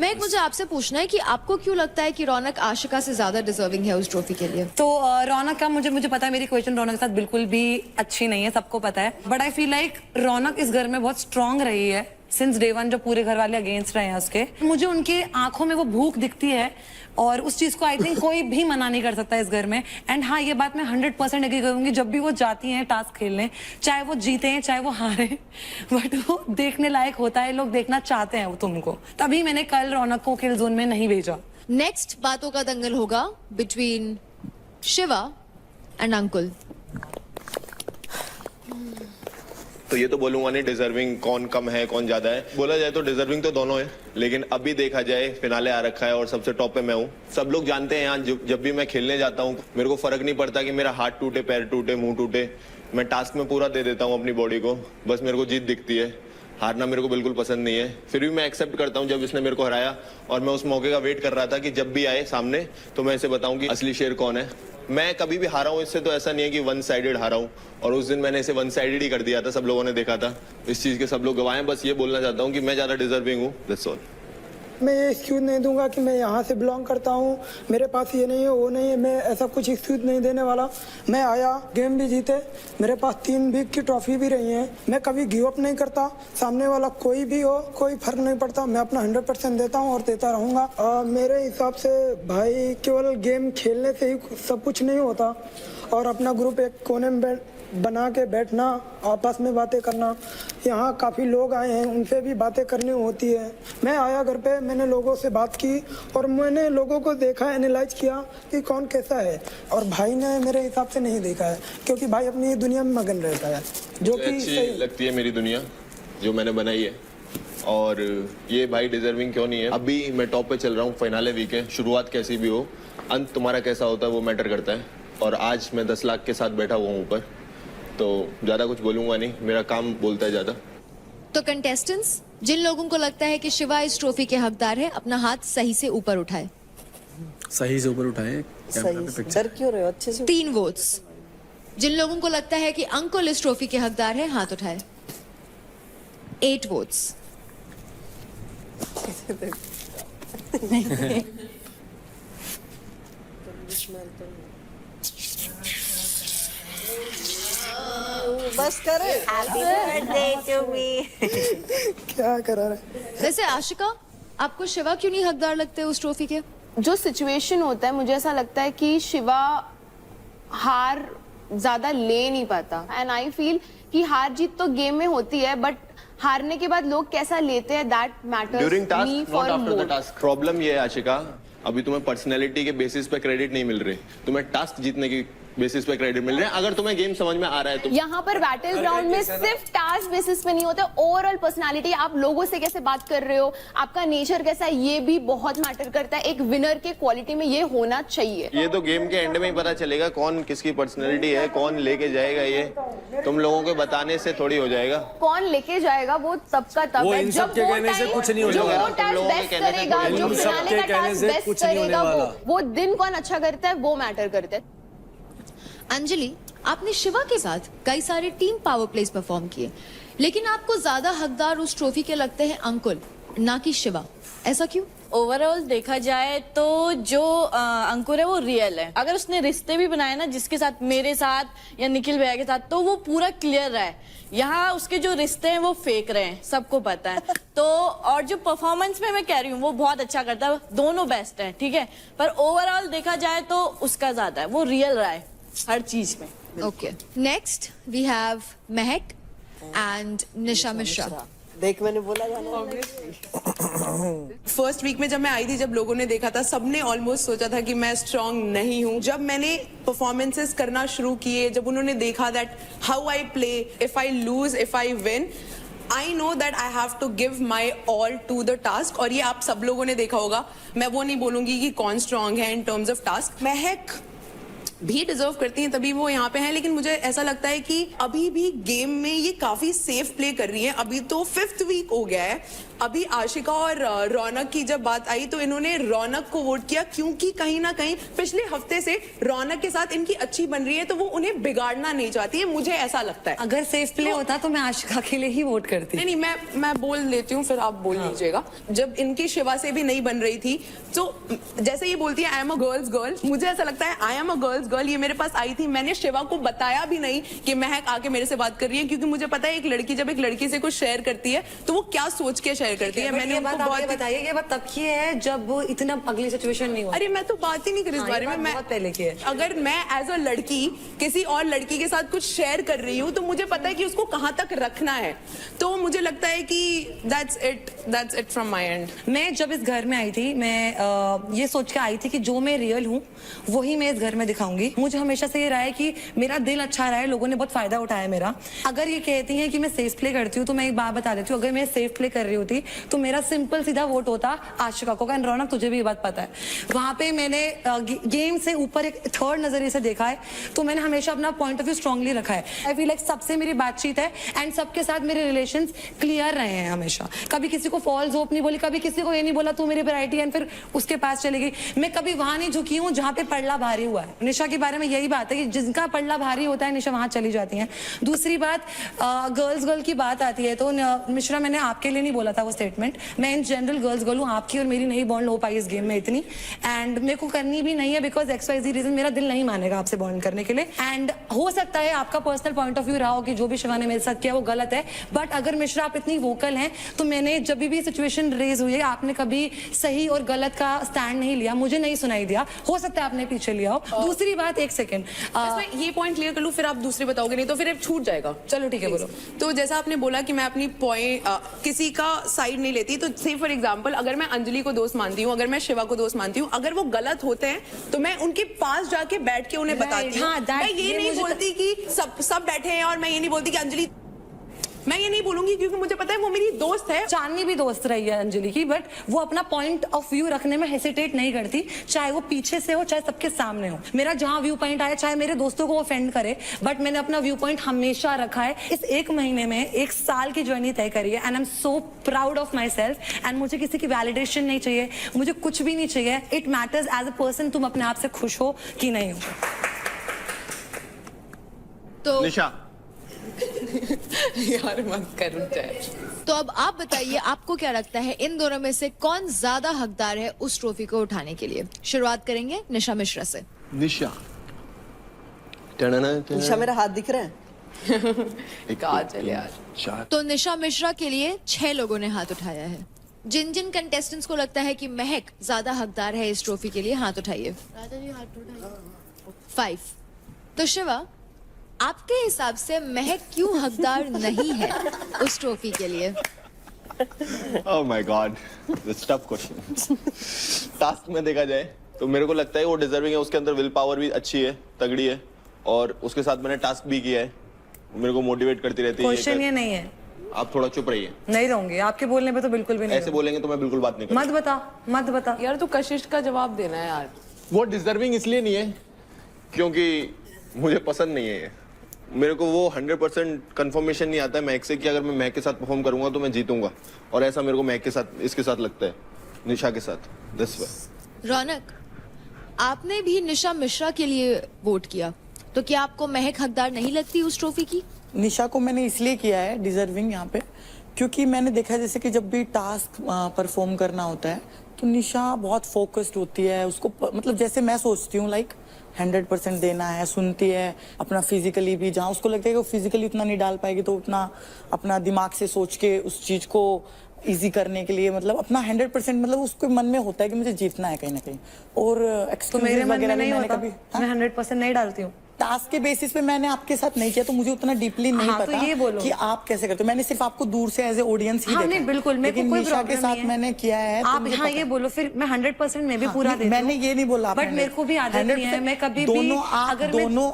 मैं मुझे आपसे पूछना है कि आपको क्यों लगता है कि रौनक आशिका से ज्यादा डिजर्विंग है उस ट्रॉफी के लिए? तो रौनक का मुझे पता है, मेरी क्वेश्चन रौनक के साथ बिल्कुल भी अच्छी नहीं है, सबको पता है। बट आई फील लाइक रौनक इस घर में बहुत स्ट्रांग रही है सिंस डे 1, जो पूरे घर वाले अगेंस्ट रहे हैं उसके। मुझे उनके आंखों में वो भूख दिखती है और उस चीज को आई थिंक कोई भी मना नहीं कर सकता इस घर में। एंड हाँ, ये बात मैं 100% एग्री करूंगी, जब भी वो जाती हैं टास्क खेलने, चाहे वो जीते हैं चाहे वो हारे, बट वो देखने लायक होता है, लोग देखना चाहते हैं वो तुमको। तभी मैंने कल रौनक को किल जोन में नहीं भेजा। नेक्स्ट बातों का दंगल होगा बिटवीन शिवा एंड अंकुल। तो ये तो बोलूंगा नहीं डिजर्विंग कौन कम है कौन ज्यादा है, बोला जाए तो डिजर्विंग तो दोनों है, लेकिन अभी देखा जाए फिनाले आ रखा है और सबसे टॉप पे मैं हूँ। सब लोग जानते हैं यहाँ, जब भी मैं खेलने जाता हूँ मेरे को फर्क नहीं पड़ता कि मेरा हाथ टूटे, पैर टूटे, मुंह टूटे, मैं टास्क में पूरा दे देता हूँ अपनी बॉडी को, बस मेरे को जीत दिखती है। हारना मेरे को बिल्कुल पसंद नहीं है, फिर भी मैं एक्सेप्ट करता हूँ जब इसने मेरे को हराया, और मैं उस मौके का वेट कर रहा था कि जब भी आए सामने तो मैं इसे बताऊं कि असली शेर कौन है। मैं कभी भी हारा हूँ इससे, तो ऐसा नहीं है कि वन साइडेड हारा हूँ, और उस दिन मैंने इसे वन साइडेड ही कर दिया था, सब लोगों ने देखा था, इस चीज़ के सब लोग गवाह हैं। बस ये बोलना चाहता हूँ कि मैं ज़्यादा डिजर्विंग हूँ, दैट्स ऑल। मैं ये एक्सक्यूज नहीं दूंगा कि मैं यहाँ से बिलोंग करता हूँ, मेरे पास ये नहीं है वो नहीं है, मैं ऐसा कुछ एक्सक्यूज नहीं देने वाला। मैं आया, गेम भी जीते, मेरे पास 3 वीक की ट्रॉफी भी रही है, मैं कभी गिव अप नहीं करता। सामने वाला कोई भी हो, कोई फर्क नहीं पड़ता, मैं अपना 100% देता हूँ और देता रहूँगा। मेरे हिसाब से भाई केवल गेम खेलने से ही सब कुछ नहीं होता, और अपना ग्रुप एक कोने में बना के बैठना, आपस में बातें करना। यहाँ काफ़ी लोग आए हैं, उनसे भी बातें करनी होती है। मैं आया घर पे, मैंने लोगों से बात की और मैंने लोगों को देखा, एनालाइज किया कि कौन कैसा है, और भाई ने मेरे हिसाब से नहीं देखा है, क्योंकि भाई अपनी दुनिया में मगन रहता है, जो कि अच्छी लगती है मेरी दुनिया जो मैंने बनाई है। और ये भाई डिजर्विंग क्यों नहीं है? अभी मैं टॉप पे चल रहा हूँ, फाइनल वीक है, शुरुआत कैसी भी हो, अंत तुम्हारा कैसा होता है वो मैटर करता है। और आज मैं 10 लाख के साथ बैठा हुआ हूँ ऊपर, तो ज़्यादा कुछ बोलूँगा नहीं, मेरा काम बोलता है ज़्यादा। तो कंटेस्टेंट्स, जिन लोगों को लगता है कि शिवा इस ट्रॉफी के हकदार है, अपना हाथ सही से ऊपर उठाए। सही से ऊपर उठाए, कैमरा पे पिक्चर। डर क्यों रहे हो? अच्छे से 3 वोट्स। जिन लोगों को लगता है कि अंकुल इस ट्रॉफी के हकदार है, हाथ उठाए। 8 वोट्स। बस करे। Happy birthday to me. क्या करा रहे। वैसे आशिका, आपको शिवा क्यों नहीं हकदार लगते उस ट्रॉफी के? जो सिचुएशन होता है, मुझे ऐसा लगता है कि शिवा हार ज्यादा ले नहीं पाता, एंड आई फील कि हार जीत तो गेम में होती है, बट हारने के बाद लोग कैसा लेते हैं, that matters during me task, not for after the more. Task. Problem ये है आशिका, अभी तुम्हें पर्सनैलिटी के बेसिस पे क्रेडिट नहीं मिल रही, तुम्हें टास्क जीतने की बेसिस पे क्रेडिट मिल रहे हैं। अगर तुम्हें गेम समझ में आ रहा है तो यहाँ पर बैटल ग्राउंड में सिर्फ टास्क बेसिस पे नहीं होता, ओवरऑल पर्सनालिटी, आप लोगों से कैसे बात कर रहे हो, आपका नेचर कैसा है, ये भी बहुत मैटर करता है। एक विनर के क्वालिटी में ये होना चाहिए। ये तो गेम के एंड में ही पता चलेगा कौन किसकी पर्सनैलिटी है, कौन लेके जाएगा, ये तुम लोगों के बताने से थोड़ी हो जाएगा। कौन लेके जाएगा वो तब का तब वो है, इन जब सब के वो कहने से time- कुछ नहीं हो जो जाएगा। वो टास्क तुम लोगों के बेस्ट कहने से करेगा, कुछ जो नहीं होगा। फिनाले का सबके कहने टास्क से बेस्ट कुछ नहीं होने करेगा, वाला। वो दिन कौन अच्छा करता है वो मैटर करता है। अंजलि, आपने शिवा के साथ कई सारे टीम पावर प्लेस परफॉर्म किए, लेकिन आपको ज्यादा हकदार उस ट्रॉफी के लगते हैं अंकुल, ना कि शिवा। ऐसा क्यों? ओवरऑल देखा जाए तो जो अंकुर है वो रियल है। अगर उसने रिश्ते भी बनाए ना जिसके साथ, मेरे साथ या निखिल भैया के साथ, तो वो पूरा क्लियर रहा है। यहाँ उसके जो रिश्ते हैं वो फेक रहे हैं, सबको पता है। तो और जो परफॉर्मेंस में मैं कह रही हूँ वो बहुत अच्छा करता है, दोनों बेस्ट है, ठीक है, पर ओवरऑल देखा जाए तो उसका ज्यादा है, वो रियल रहा है हर चीज में। Okay, next we have Mahak and निशा मिश्रा। देख, मैंने बोला फर्स्ट वीक में जब मैं आई थी, जब लोगों ने देखा था, सबने ऑलमोस्ट सोचा था कि मैं स्ट्रांग नहीं हूँ। जब मैंने परफॉर्मेंसेस करना शुरू किए, जब उन्होंने देखा that how I play, if I lose, if I win, I know that I have to give my all to the task. और ये आप सब लोगों ने देखा होगा, मैं वो नहीं बोलूंगी कि कौन स्ट्रांग है इन टर्म्स ऑफ टास्क। महक भी डिजर्व करती हैं, तभी वो यहाँ पे हैं, लेकिन मुझे ऐसा लगता है कि अभी भी गेम में ये काफी सेफ प्ले कर रही है। अभी तो 5th वीक हो गया है। अभी आशिका और रौनक की जब बात आई तो इन्होंने रौनक को वोट किया, क्योंकि कहीं ना कहीं पिछले हफ्ते से रौनक के साथ इनकी अच्छी बन रही है, तो वो उन्हें बिगाड़ना नहीं चाहती है, मुझे ऐसा लगता है। अगर सेफ प्ले होता तो मैं आशिका के लिए ही वोट करती। नहीं, मैं बोल लेती हूँ, फिर आप बोल लीजिएगा। जब इनकी शिवा से भी नहीं बन रही थी, तो जैसे ये बोलती है आई एम अ गर्ल्स गर्ल, मुझे ऐसा लगता है आई एम अ गर्ल्स गर्ल। ये मेरे पास आई थी, मैंने शिवा को बताया भी नहीं कि महक आके मेरे से बात कर रही है, क्योंकि मुझे पता है एक लड़की जब एक लड़की से कुछ शेयर करती है तो वो क्या सोच के शेयर करती है। मैंने बात आपको बताइए, ये बात तब की है जब वो इतना अगली सिचुएशन नहीं हुआ। अरे मैं तो बात ही नहीं कर इस बारे में, मैं बहुत पहले की है। अगर मैं एज अ लड़की किसी और लड़की के साथ कुछ शेयर कर रही हूँ तो मुझे पता है कि उसको कहाँ तक रखना है, तो मुझे लगता है कि that's it from my end। मैं जब इस घर में आई थी, मैं ये सोच के आई थी कि जो मैं रियल हूँ वही मैं इस घर में दिखाऊंगी। मुझे हमेशा से ये रहा है कि मेरा दिल अच्छा रहा है, लोगों ने बहुत फायदा उठाया मेरा। अगर ये कहती हैं कि मैं सेफ प्ले करती हूँ तो मैं एक बात बता देती हूँ, अगर मैं सेफ प्ले कर रही होती होती तो मेरा सिंपल सीधा वोट होता आशिका को। एंड रौनक तुझे भी ये बात पता है, वहां पे मैंने गेम से ऊपर एक थर्ड नजरिए से देखा है, तो मैंने हमेशा अपना पॉइंट ऑफ व्यू स्ट्रांगली रखा है। आई फील लाइक सबसे मेरी बातचीत है एंड सबके साथ मेरे रिलेशंस क्लियर रहे हैं हमेशा। कभी किसी को फॉल्स होप नहीं बोली, कभी किसी को ये नहीं बोला तू मेरी प्रायोरिटी एंड फिर उसके पास चली गई। मैं कभी वहां नहीं झुकी हूँ जहां पे पल्ला भारी हुआ है। निशा के बारे में यही बात है कि जिनका पल्ला भारी होता है निशा वहां चली जाती है। दूसरी बात, गर्ल की बात आती है तो मिश्रा मैंने आपके लिए नहीं बोला था वो स्टेटमेंट, मैं इन जनरल गर्ल हूँ, आपकी और मेरी नहीं बॉन्ड हो पाई इस गेम में इतनी, एंड मेरे को करनी भी नहीं है बिकॉज XYZ रीजन मेरा दिल नहीं मानेगा आपसे बॉन्ड करने के लिए। एंड हो सकता है आपका पर्सनल पॉइंट ऑफ व्यू रहा हो कि जो भी शिवा ने मेरे साथ किया वो गलत है, बट अगर मिश्रा आप इतनी वोकल हैं तो मैंने जब भी सिचुएशन रेज हुई है आपने कभी सही और गलत का स्टैंड नहीं लिया, मुझे नहीं सुनाई दिया। हो सकता है आपने पीछे लिया हो। दूसरी बात, एक सेकेंड ये पॉइंट क्लियर कर लूं, फिर आप दूसरी बताओगे, नहीं तो फिर छूट जाएगा। चलो ठीक है, बोलो। तो जैसा आपने बोला कि मैं अपनी पॉइंट किसी का साइड नहीं लेती, तो से फॉर एग्जांपल अगर मैं अंजलि को दोस्त मानती हूँ, अगर मैं शिवा को दोस्त मानती हूँ, अगर वो गलत होते हैं तो मैं उनके पास जाके बैठ के उन्हें बताती हूँ। मैं ये नहीं बोलती कि सब बैठे हैं, और मैं ये नहीं बोलती कि अंजलि, मैं ये नहीं बोलूंगी क्योंकि मुझे पता है वो मेरी दोस्त है। चांदनी भी दोस्त रही है अंजलि की, बट वो अपना पॉइंट ऑफ व्यू रखने में हेसिटेट नहीं करती, चाहे वो पीछे से हो चाहे सबके सामने हो। मेरा जहां व्यू पॉइंट आया, चाहे मेरे दोस्तों को ऑफेंड करे, बट मैंने अपना व्यू पॉइंट हमेशा रखा है। इस एक महीने में 1 साल की जर्नी तय करी है and I am so proud of my self. And मुझे किसी की वैलिडेशन नहीं चाहिए, मुझे कुछ भी नहीं चाहिए। It matters as a person तुम अपने आप से खुश हो कि नहीं हो। तो निशा यार मत कर, रुक जाए। तो अब आप बताइए, आपको क्या लगता है इन दोनों में से कौन ज्यादा हकदार है उस ट्रॉफी को उठाने के लिए? शुरुआत करेंगे निशा मिश्रा से। निशा निशा मेरा हाथ दिख रहा है? काजल यार। तो निशा मिश्रा के लिए 6 लोगों ने हाथ उठाया है। जिन जिन कंटेस्टेंट्स को लगता है कि महक ज्यादा हकदार है इस ट्रॉफी के लिए, हाथ उठाइए। 5। तो शिवा, आपके हिसाब से महक क्यों हकदार नहीं है उस ट्रॉफी के लिए? Oh my God, this tough question. Task में देखा जाए तो मेरे को लगता है वो डिजर्विंग है, उसके अंदर विल पावर भी अच्छी है, तगड़ी है, और उसके साथ मैंने टास्क भी किया है, मेरे को मोटिवेट करती रहती है। क्वेश्चन ये नहीं है। आप थोड़ा चुप रहिए। नहीं रहूंगी, आपके बोलने पे तो बिल्कुल भी नहीं। ऐसे बोलेंगे तो मैं बिल्कुल बात नहीं करूंगा। मत बता यार तू कशिश का जवाब देना है यार। वो डिजर्विंग इसलिए नहीं है क्योंकि मुझे पसंद नहीं है। मेरे को वो 100% कंफर्मेशन नहीं आता है महक से कि अगर मैं महक के साथ परफॉर्म करूंगा तो मैं जीतूंगा, और ऐसा मेरे को महक के साथ, इसके साथ लगता है, निशा के साथ। This way. रौनक, आपने भी निशा मिश्रा के लिए वोट किया, तो क्या आपको महक हकदार नहीं लगती उस ट्रॉफी की? निशा को मैंने इसलिए किया है डिजर्विंग यहाँ पे, क्योंकि मैंने देखा है जैसे कि जब भी टास्क परफॉर्म करना होता है तो निशा बहुत फोकस्ड होती है। उसको मतलब जैसे मैं सोचती हूँ लाइक 100% देना है, सुनती है अपना फिजिकली भी, जहाँ उसको लगता है कि वो फिजिकली उतना नहीं डाल पाएगी तो उतना अपना दिमाग से सोच के उस चीज को इजी करने के लिए, मतलब अपना 100%, मतलब उसके मन में होता है कि मुझे जीतना है कहीं ना कहीं। और तो मेरे मन में नहीं होता, मैं 100% नहीं डालती हूँ। टास्क के बेसिस पे मैंने आपके साथ नहीं किया तो मुझे उतना डीपली नहीं हाँ, पता तो ये बोलो कि आप कैसे करते हो। मैंने सिर्फ आपको दूर से एज ए ऑडियंस ही हाँ, देखा। नहीं बिल्कुल, मेरे को लेकिन कोई निशा के प्रॉब्लम साथ नहीं है। मैंने किया है तो आप मुझे हाँ पता ये बोलो, फिर मैं 100% मैं भी पूरा देती हूँ। मैंने ये नहीं बोला, बट मेरे को भी आदत नहीं है, मैं कभी भी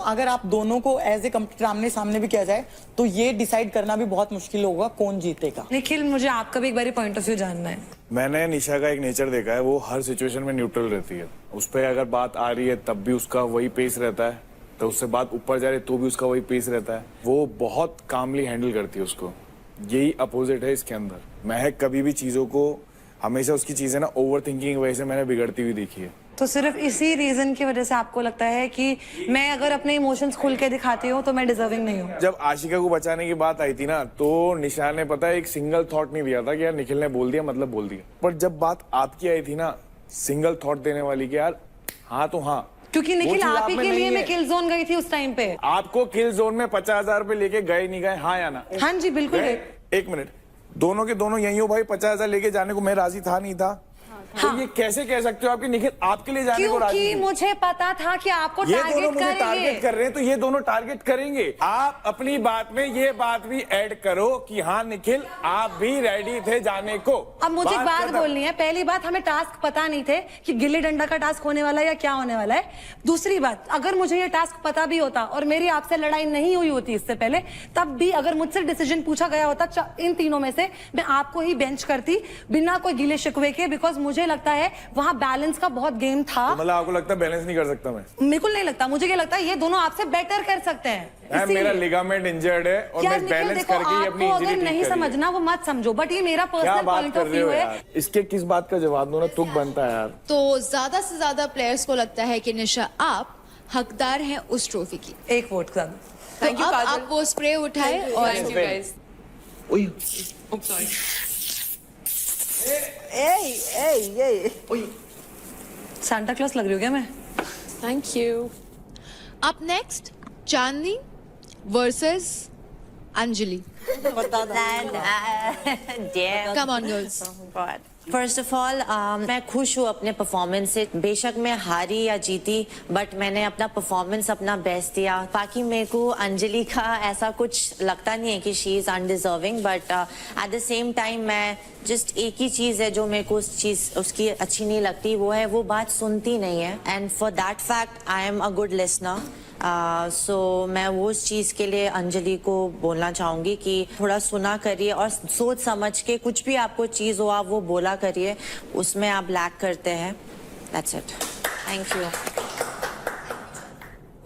अगर आप दोनों को एज ए कंप्यूटर आमने सामने भी किया जाए तो ये डिसाइड करना भी बहुत मुश्किल होगा कौन जीतेगा। निखिल, मुझे आपका भी एक बार पॉइंट ऑफ व्यू जानना है। मैंने निशा का एक नेचर देखा है, वो हर सिचुएशन में न्यूट्रल रहती है। उस पर अगर बात आ रही है तब भी उसका वही पेस रहता है, तो उससे बात ऊपर जा रही है तो भी उसका वही पेस रहता है। वो बहुत कामली हैंडल करती है उसको। यही अपोजिट है इसके अंदर। महक कभी भी चीजों को, हमेशा उसकी चीजें ना ओवर थिंकिंग की वजह से मैंने बिगड़ती हुई देखी है। तो सिर्फ इसी रीजन की वजह से आपको लगता है कि मैं अगर अपने इमोशंस खुल के दिखाती हूँ तो मैं डिजर्विंग नहीं हूँ? जब आशिका को बचाने की बात आई थी ना, तो निशा ने पता है एक सिंगल थॉट नहीं दिया था कि यार निखिल ने बोल दिया मतलब बोल दिया। पर जब बात आपकी आई थी ना, सिंगल थॉट देने वाली कि यार हाँ तो हाँ, क्योंकि निखिल आप ही के लिए मैं किल जोन गई थी उस टाइम पे। आपको किल जोन में 50,000 रुपए लेके गए नहीं गए, हाँ या ना? हाँ जी बिल्कुल। एक मिनट, दोनों के दोनों यही हो भाई। 50,000 लेके जाने को मैं राजी था नहीं था? तो ये कैसे कह सकते हो आप कि निखिल आपके लिए जाने को राजी क्योंकि नहीं? मुझे पता था कि आपको ये दोनों टारगेट मुझे टारगेट करेंगे। कर रहे हैं तो ये दोनों टारगेट करेंगे। आप अपनी बात में ये बात भी ऐड करो कि हाँ निखिल आप भी रेडी थे जाने को। अब मुझे एक बात खत्म। बोलनी है। पहली बात, हमें टास्क पता नहीं थे कि गिल्ली डंडा का टास्क होने वाला है या क्या होने वाला है। दूसरी बात, अगर मुझे ये टास्क पता भी होता और मेरी आपसे लड़ाई नहीं हुई होती इससे पहले, तब भी अगर मुझसे डिसीजन पूछा गया होता इन तीनों में से, मैं आपको ही बेंच करती बिना कोई गिले शिकवे के, बिकॉज मुझे लगता है वहां बैलेंस का बहुत गेम था। तो मतलब आपको लगता है बैलेंस नहीं कर सकता मैं? बिल्कुल नहीं लगता। मुझे क्या लगता है ये दोनों आपसे बेटर कर सकते हैं। मेरा लिगामेंट इंजर्ड है और मैं बैलेंस करके ही अपनी इंजरी अगर ठीक नहीं करी है। समझना वो मत समझो, बट ये मेरा क्या पर्सनल बात पॉइंट कर ऑफ रहे व्यू हो है। यार? इसके किस बात का जवाब दो ना, तुक बनता है यार। तो ज्यादा से ज्यादा प्लेयर्स को लगता है कि निशा आप हकदार हैं उस ट्रॉफी की। एक वोट का। तो अब आप वो स्प्रे उठाए और सांता क्लॉस लग रही हूँ क्या मैं? Thank you. Up next Chandni versus Anjali. Come on girls. First of all मैं खुश हूँ अपने परफॉर्मेंस से। बेशक मैं हारी या जीती, बट मैंने अपना परफॉर्मेंस अपना बेस्ट दिया। बाकी मेरे को अंजलि का ऐसा कुछ लगता नहीं है कि she is undeserving, but at the same time मैं जस्ट एक ही चीज है जो मेरे को उस चीज उसकी अच्छी नहीं लगती, वो है वो बात सुनती नहीं है। And for that fact I am a good listener. So मैं वो उस चीज़ के लिए अंजलि को बोलना चाहूँगी कि थोड़ा सुना करिए और सोच समझ के कुछ भी आपको चीज़ हो आप वो बोला करिए, उसमें आप लैक करते हैं। That's it. Thank you.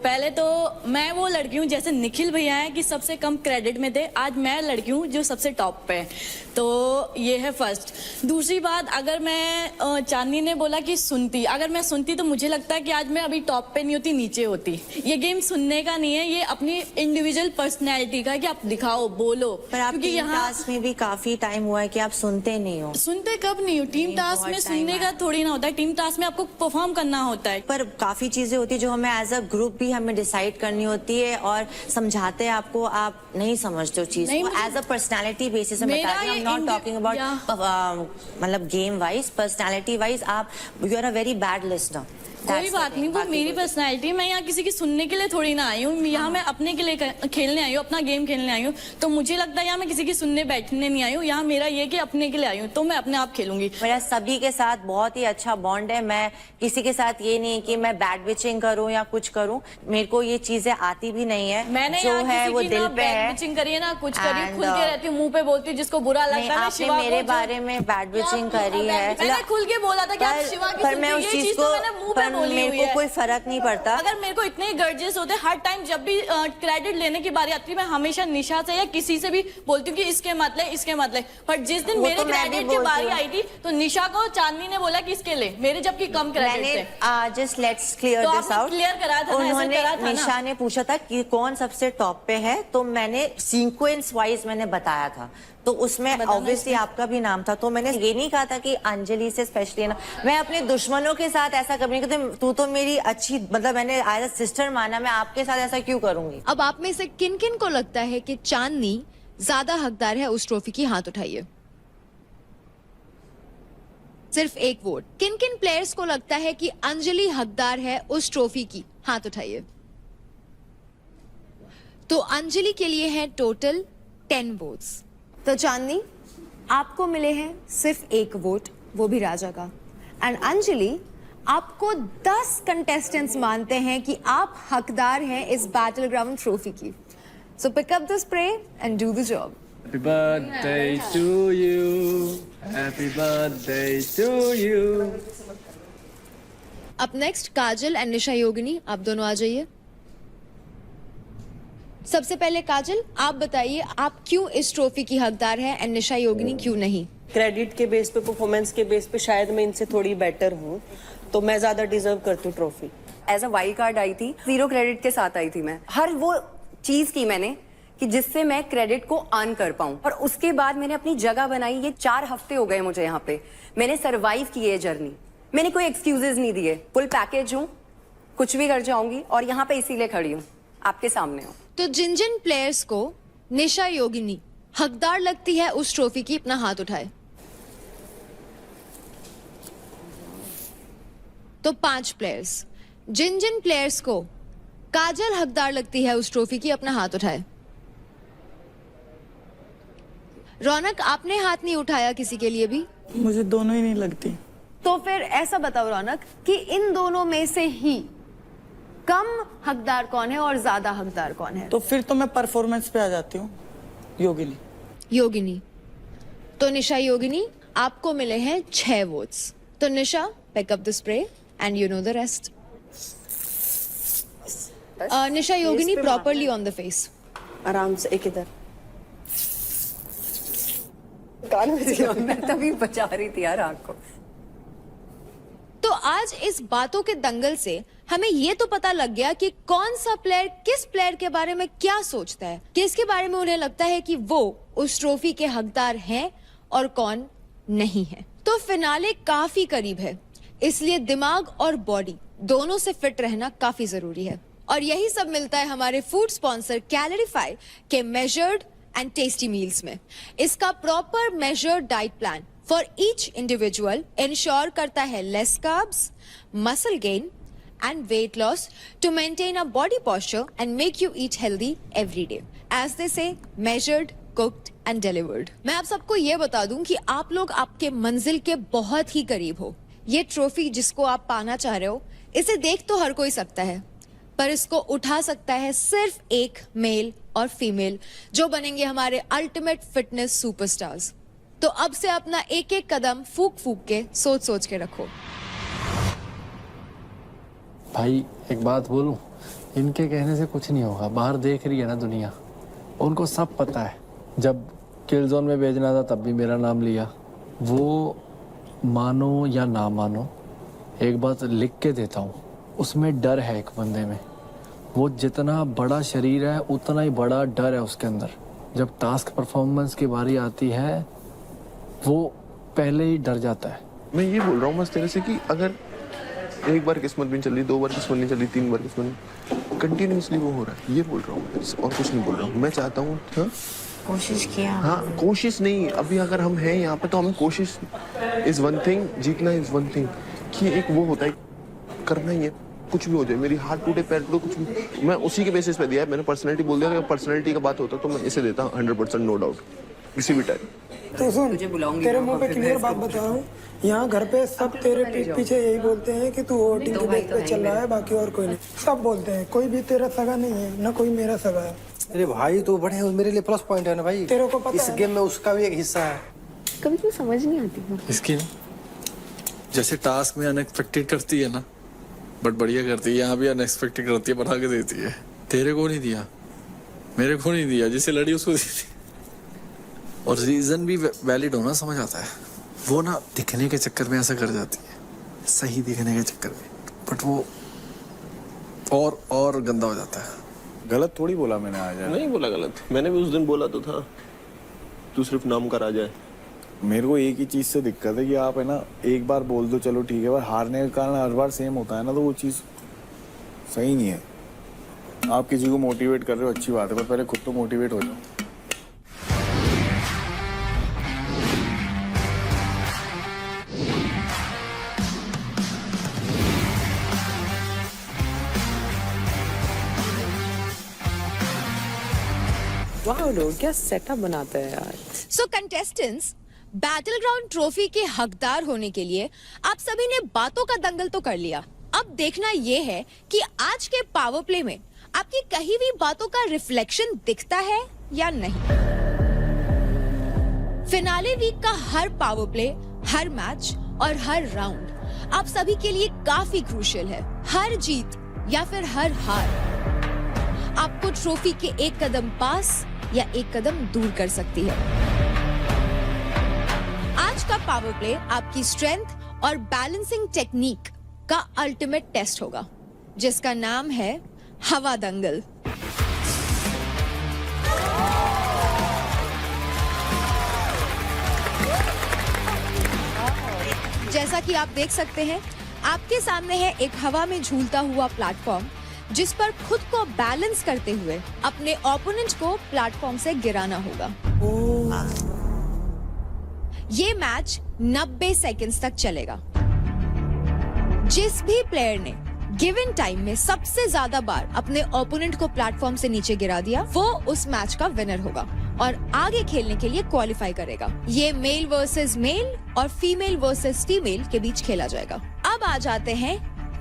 पहले तो मैं वो लड़की हूँ जैसे निखिल भैया है कि सबसे कम क्रेडिट में थे, आज मैं लड़की हूँ जो सबसे टॉप पे है, तो ये है फर्स्ट। दूसरी बात, अगर मैं चांदनी ने बोला कि सुनती, अगर मैं सुनती तो मुझे लगता है कि आज मैं अभी टॉप पे नहीं होती, नीचे होती। ये गेम सुनने का नहीं है, ये अपनी इंडिविजुअल पर्सनैलिटी का है कि आप दिखाओ, बोलो। पर आप क्योंकि टीम यहाँ टास्क में भी काफी टाइम हुआ है कि आप सुनते नहीं हो। सुनते कब नहीं हो? टीम टास्क में सुनने का थोड़ी ना होता है, टीम टास्क में आपको परफॉर्म करना होता है। पर काफी चीजें होती है जो हमें एज अ ग्रुप भी हमें डिसाइड करनी होती है और समझाते हैं आपको, आप नहीं समझते हो चीज को। एज अ पर्सनालिटी बेसिस में बता रही हूँ, नॉट टॉकिंग अबाउट मतलब गेम वाइज, पर्सनालिटी वाइज आप you are a very bad listener. कोई बात नहीं, वो मेरी पर्सनैलिटी। मैं यहाँ किसी की सुनने के लिए थोड़ी ना आई हूँ, यहाँ मैं अपने के लिए खेलने आई हूँ, अपना गेम खेलने आई हूँ। तो मुझे लगता है यहाँ मैं किसी की सुनने बैठने नहीं आई हूँ, यहाँ मेरा ये कि अपने के लिए आई हूँ, तो मैं अपने आप खेलूंगी। मेरा सभी के साथ बहुत ही अच्छा बॉन्ड है। मैं किसी के साथ ये नहीं कि मैं बैड विचिंग करूँ या कुछ करूँ, मेरे को ये चीजें आती भी नहीं है। मैंने जो है वो दिल पे है। विचिंग करी है ना, कुछ करी, खुल के रहती हूँ, मुंह पे बोलती हूँ, जिसको बुरा लगता है। आपने मेरे बारे में बैड विचिंग करी है, मैंने खुल के बोला था कि आप शिवा की पर मैं उस चीज को, पर मेरे को कोई फर्क नहीं पड़ता। अगर मेरे को इतने गर्जेस होते हर टाइम, जब भी क्रेडिट लेने की बारी आती है, मैं हमेशा निशा से या किसी से भी बोलती हूँ कि इसके मत ले, इसके मत ले। पर जिस दिन मेरे क्रेडिट की बारी आई थी तो निशा को चांदनी ने बोला कि इसके ले, मेरे जबकि कम क्रेडिट थे। Just let's clear this out. Clear करा था, उन्होंने निशा ने पूछा था कि कौन सबसे टॉप पे है, तो मैंने सीक्वेंस वाइज मैंने बताया था, तो उसमें ऑब्वियसली आपका भी नाम था। तो मैंने ये नहीं कहा था कि अंजलि से स्पेशली ना, मैं अपने दुश्मनों के साथ ऐसा कभी नहीं करती। तू तो मेरी अच्छी, मतलब मैंने एज अ सिस्टर माना, मैं आपके साथ ऐसा क्यों करूंगी। अब आप में से किन किन को लगता है कि चांदनी ज्यादा हकदार है उस ट्रॉफी की? हाथ उठाइए। सिर्फ एक वोट। किन किन प्लेयर्स को लगता है कि अंजलि हकदार है उस ट्रॉफी की? हाथ उठाइए। तो अंजलि के लिए है टोटल 10 वोट्स। तो चांदनी, आपको मिले हैं सिर्फ एक वोट, वो भी राजा का। एंड अंजलि, आपको 10 कंटेस्टेंट्स मानते हैं कि आप हकदार हैं इस बैटल ग्राउंड ट्रॉफी की। So pick up the spray and do the job. Happy birthday to you. Happy birthday to you. अब नेक्स्ट काजल एंड निशा योगिनी, आप दोनों आ जाइए। सबसे पहले काजल, आप बताइए आप क्यों इस ट्रॉफी की हकदार है एंड निशा योगिनी क्यों नहीं? क्रेडिट के बेस पे, परफॉर्मेंस के बेस पे शायद मैं इनसे थोड़ी बेटर हूँ, तो मैं ज्यादा डिजर्व करती हूँ trophy. As a wild card आई थी, 0 क्रेडिट के साथ आई थी। मैं हर वो चीज की मैंने कि जिससे मैं क्रेडिट को अर्न कर पाऊं, और उसके बाद मैंने अपनी जगह बनाई। ये 4 हफ्ते हो गए मुझे यहाँ पे, मैंने सरवाइव की ये जर्नी। मैंने कोई एक्सक्यूजेस नहीं दिए, फुल पैकेज हूँ, कुछ भी कर जाऊंगी, और यहाँ पे इसीलिए खड़ी हूँ, आपके सामने हूँ। तो जिन जिन प्लेयर्स को निशा योगिनी हकदार लगती है उस ट्रॉफी की, अपना हाथ उठाए। तो 5 प्लेयर्स, जिन जिन प्लेयर्स को काजल हकदार लगती है उस ट्रॉफी की, अपना हाथ उठाए। रौनक, आपने हाथ नहीं उठाया किसी के लिए भी? मुझे दोनों ही नहीं लगती। तो फिर ऐसा बताओ रौनक कि इन दोनों में से ही कम हकदार कौन है और ज्यादा हकदार कौन है? तो फिर तो मैं परफॉर्मेंस पे आ जाती हूँ, योगिनी। योगिनी। तो निशा योगिनी, आपको मिले हैं 6 वोट्स। तो Nisha, pick up the spray and you know the rest. Nisha Yogini, properly on the face. आराम से, एक इधर। मैं तभी बचा रही थी यार आँख को। तो आज इस बातों के दंगल से हमें ये तो पता लग गया कि कौन सा प्लेयर किस प्लेयर के बारे में क्या सोचता है, किसके बारे में उन्हें लगता है कि वो उस ट्रॉफी के हकदार हैं और कौन नहीं है। तो फिनाले काफी करीब है, इसलिए दिमाग और बॉडी दोनों से फिट रहना काफी जरूरी है। और यही सब मिलता है हमारे फूड स्पॉन्सर कैलोरीफाई के मेजर्ड एंड टेस्टी मील्स में। इसका proper measured diet plan for each individual ensure करता है less carbs, muscle gain and weight loss to maintain a body posture and make you eat healthy every day. As they say, measured, cooked and delivered. मैं आप सबको ये बता दूं कि आप लोग आपके मंजिल के बहुत ही करीब हो। ये ट्रॉफी जिसको आप पाना चाह रहे हो, इसे देख तो हर कोई सकता है, पर इसको उठा सकता है सिर्फ एक मेल और फीमेल, जो बनेंगे हमारे अल्टीमेट फिटनेस सुपरस्टार्स। तो अब से अपना एक एक कदम फूक फूक के सोच सोच के रखो। भाई एक बात बोलूं, इनके कहने से कुछ नहीं होगा। बाहर देख रही है ना दुनिया, उनको सब पता है। जब किल जोन में भेजना था तब भी मेरा नाम लिया। वो मानो या ना मानो, एक बात लिख के देता हूँ, उसमें डर है एक बंदे में। वो जितना बड़ा शरीर है उतना ही बड़ा डर है उसके अंदर। जब टास्क परफॉर्मेंस की बारी आती है वो पहले ही डर जाता है। मैं ये बोल रहा हूँ बस तेरे से कि अगर एक बार किस्मत भी चल रही, 2 बार किस्मत नहीं चल रही, 3 बार किस्मत नहीं, कंटिन्यूसली वो हो रहा है, ये बोल रहा हूँ और कुछ नहीं बोल रहा हूँ। मैं चाहता हूँ कोशिश किया। हाँ, कोशिश नहीं, अभी अगर हम हैं यहाँ पे तो हमें कोशिश इज वन थिंग, जीतना इज वन थिंग। कि एक वो होता है, करना ही है, कुछ भी हो जाए, मेरी हाथ टूटे पैर टूटे, कुछ भी, मैं उसी के बेसिस पे दिया है। मैंने पर्सनैलिटी बोल दिया, अगर पर्सनैलिटी का बात होता तो मैं इसे देता 100% नो डाउट, किसी भी टाइम। तो सुन, तेरे मुंह पे क्लियर बात बता रहा हूँ, यहाँ घर पे सब तेरे पीठ पीछे यही बोलते हैं कि तू वोटिंग के बेस पे चल रहा है, बाकी और कोई नहीं। सब बोलते हैं, कोई भी तेरा सगा नहीं है, ना कोई मेरा सगा है। अरे भाई तो बड़े मेरे लिए प्लस पॉइंट है ना भाई, तेरे को पता इस गेम में उसका भी एक हिस्सा है। कभी तो समझ नहीं आती है इसकी जैसे टास्क में अनएक्सपेक्टेड करती है ना, बट बढ़िया करती है। यहाँ भी अनएक्सपेक्टेड करती है, बना के देती है। तेरे को नहीं दिया, मेरे को नहीं दिया, जिसे लड़ी उसको दी थी। और रीजन भी वैलिड होना समझ आता है। वो ना दिखने के चक्कर में ऐसा कर जाती है, सही दिखने के चक्कर में, बट वो और गंदा हो जाता है। गलत थोड़ी बोला मैंने आज। नहीं बोला गलत, मैंने भी उस दिन बोला तो था, तू सिर्फ नाम का राजा है। मेरे को एक ही चीज से दिक्कत है कि आप है ना एक बार बोल दो चलो ठीक है, पर हारने का कारण हर बार सेम होता है ना, तो वो चीज सही नहीं है। आप किसी को मोटिवेट कर रहे हो अच्छी बात है, पर पहले खुद तो मोटिवेट हो जाओ। वाह लोग क्या सेटअप बनाते हैं यार। सो कंटेस्टेंट्स, बैटल ग्राउंड ट्रॉफी के हकदार होने के लिए आप सभी ने बातों का दंगल तो कर लिया। अब देखना यह है कि आज के पावर प्ले में आपकी कही हुई बातों का रिफ्लेक्शन दिखता है या नहीं। फिनाले वीक का हर पावर प्ले, हर मैच और हर राउंड आप सभी के लिए काफी क्रूशियल है। हर जीत या फिर हर हार आपको ट्रॉफी के एक कदम पास या एक कदम दूर कर सकती है। आज का पावर प्ले आपकी स्ट्रेंथ और बैलेंसिंग टेक्निक का अल्टीमेट टेस्ट होगा, जिसका नाम है हवा दंगल। जैसा कि आप देख सकते हैं, आपके सामने है एक हवा में झूलता हुआ प्लेटफॉर्म, जिस पर खुद को बैलेंस करते हुए अपने ओपोनेंट को प्लेटफॉर्म से गिराना होगा। ये मैच 90 सेकंड्स तक चलेगा। जिस भी प्लेयर ने गिवन टाइम में सबसे ज्यादा बार अपने ओपोनेंट को प्लेटफॉर्म से नीचे गिरा दिया वो उस मैच का विनर होगा और आगे खेलने के लिए क्वालिफाई करेगा। ये मेल वर्सेस मेल और फीमेल वर्सेस फीमेल के बीच खेला जाएगा। अब आ जाते हैं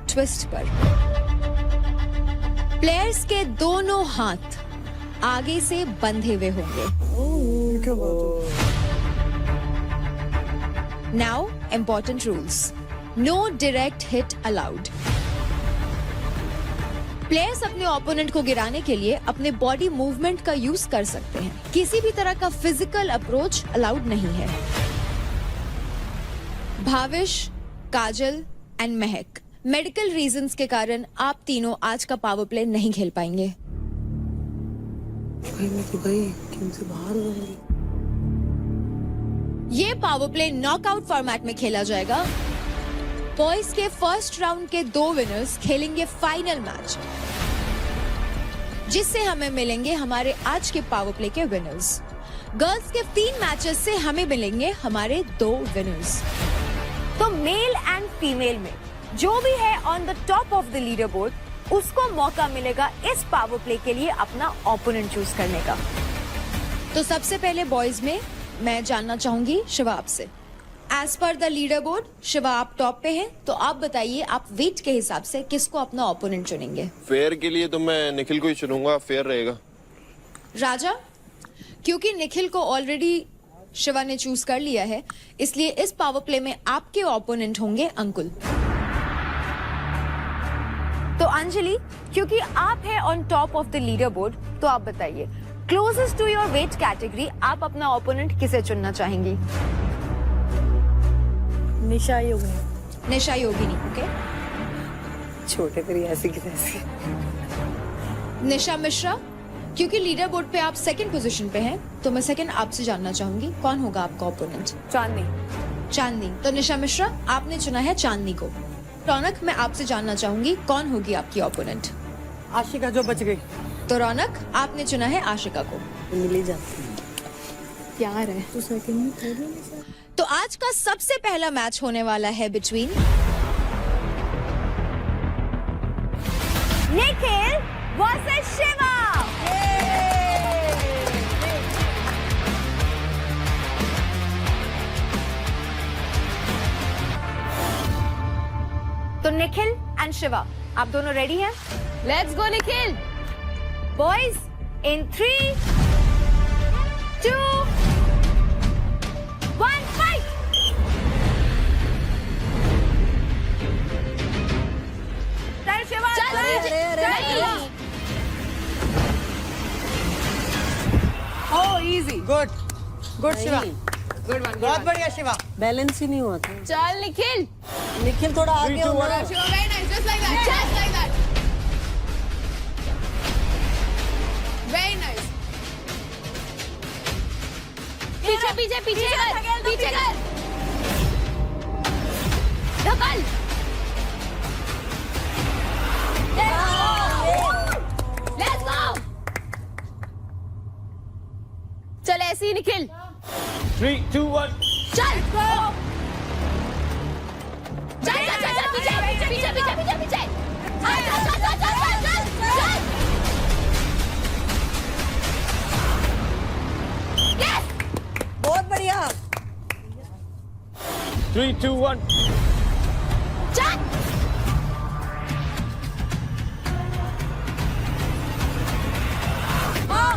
ट्विस्ट पर। प्लेयर्स के दोनों हाथ आगे से बंधे हुए होंगे। Now important rules, no direct hit allowed. Players अपने ओपोनेंट को गिराने के लिए अपने बॉडी मूवमेंट का यूज कर सकते हैं। किसी भी तरह का फिजिकल अप्रोच अलाउड नहीं है। भाविश, काजल एंड महक, मेडिकल रीजंस के कारण आप तीनों आज का पावर प्ले नहीं खेल पाएंगे। ये पावर प्ले नॉकआउट फॉर्मेट में खेला जाएगा। बॉयज के फर्स्ट राउंड के 2 विनर्स खेलेंगे फाइनल मैच, जिससे हमें मिलेंगे हमारे आज के पावर प्ले के विनर्स। गर्ल्स के 3 मैचेस से हमें मिलेंगे हमारे 2 विनर्स। तो मेल एंड फीमेल में जो भी है on the top of the leader board उसको मौका मिलेगा इस पावर प्ले के लिए अपना ओपोनेंट चूज करने का। तो सबसे पहले बॉयज में मैं जानना चाहूंगी शिवा आपसे। As per the leader board Shiva आप टॉप पे हैं, तो आप बताइए आप वेट के हिसाब से किसको अपना ओपोनेंट चुनेंगे? फेयर के लिए तो मैं निखिल को ही चुनूंगा, फेयर रहेगा। राजा, क्योंकि निखिल को ऑलरेडी शिवा ने चूज कर लिया है, इसलिए इस पावर प्ले में आपके ओपोनेंट होंगे अंकुल। तो अंजलि, क्योंकि आप है on top of the leader board, तो आप बताइए closest to your weight category आप अपना ओपोनेंट किसे चुनना चाहेंगी? निशा योगिनी। निशा योगिनी, ओके। छोटे करी ऐसी की तैसी। निशा मिश्रा, क्योंकि लीडर बोर्ड पे आप सेकंड पोजीशन पे हैं, तो मैं सेकंड आपसे जानना चाहूंगी कौन होगा आपका ओपोनेंट? चांदनी। चांदनी, तो निशा मिश्रा आपने चुना है चांदनी को। रौनक, मैं आपसे जानना चाहूंगी कौन होगी आपकी ओपोनेंट? आशिका जो बच गई। तो रौनक आपने चुना है आशिका को। मिली जाती प्यार है तो सेकंड में थर्ड में। तो आज का सबसे पहला मैच होने वाला है बिटवीन निखिल वर्सेस शिवा। तो निखिल एंड शिवा, आप दोनों रेडी हैं? Let's go Nikhil. Boys in 3, 2, 1 fight. चल Shiva, oh easy, good good Shiva, good one. बहुत बढ़िया शिवा। बैलेंस ही नहीं हुआ था। चल निखिल। निखिल थोड़ा आगे हो ना। Shiva, very nice, just like that, just like that. Very nice. पीछे पीछे पीछे कर, पीछे कर। धकल। Let's go. चल ऐसे ही निखिल। 3, 2, 1। चल चल चल चल चल पीछे पीछे पीछे पीछे पीछे पीछे चल चल चल चल चल चल यस बहुत बढ़िया। 3, 2, 1। चल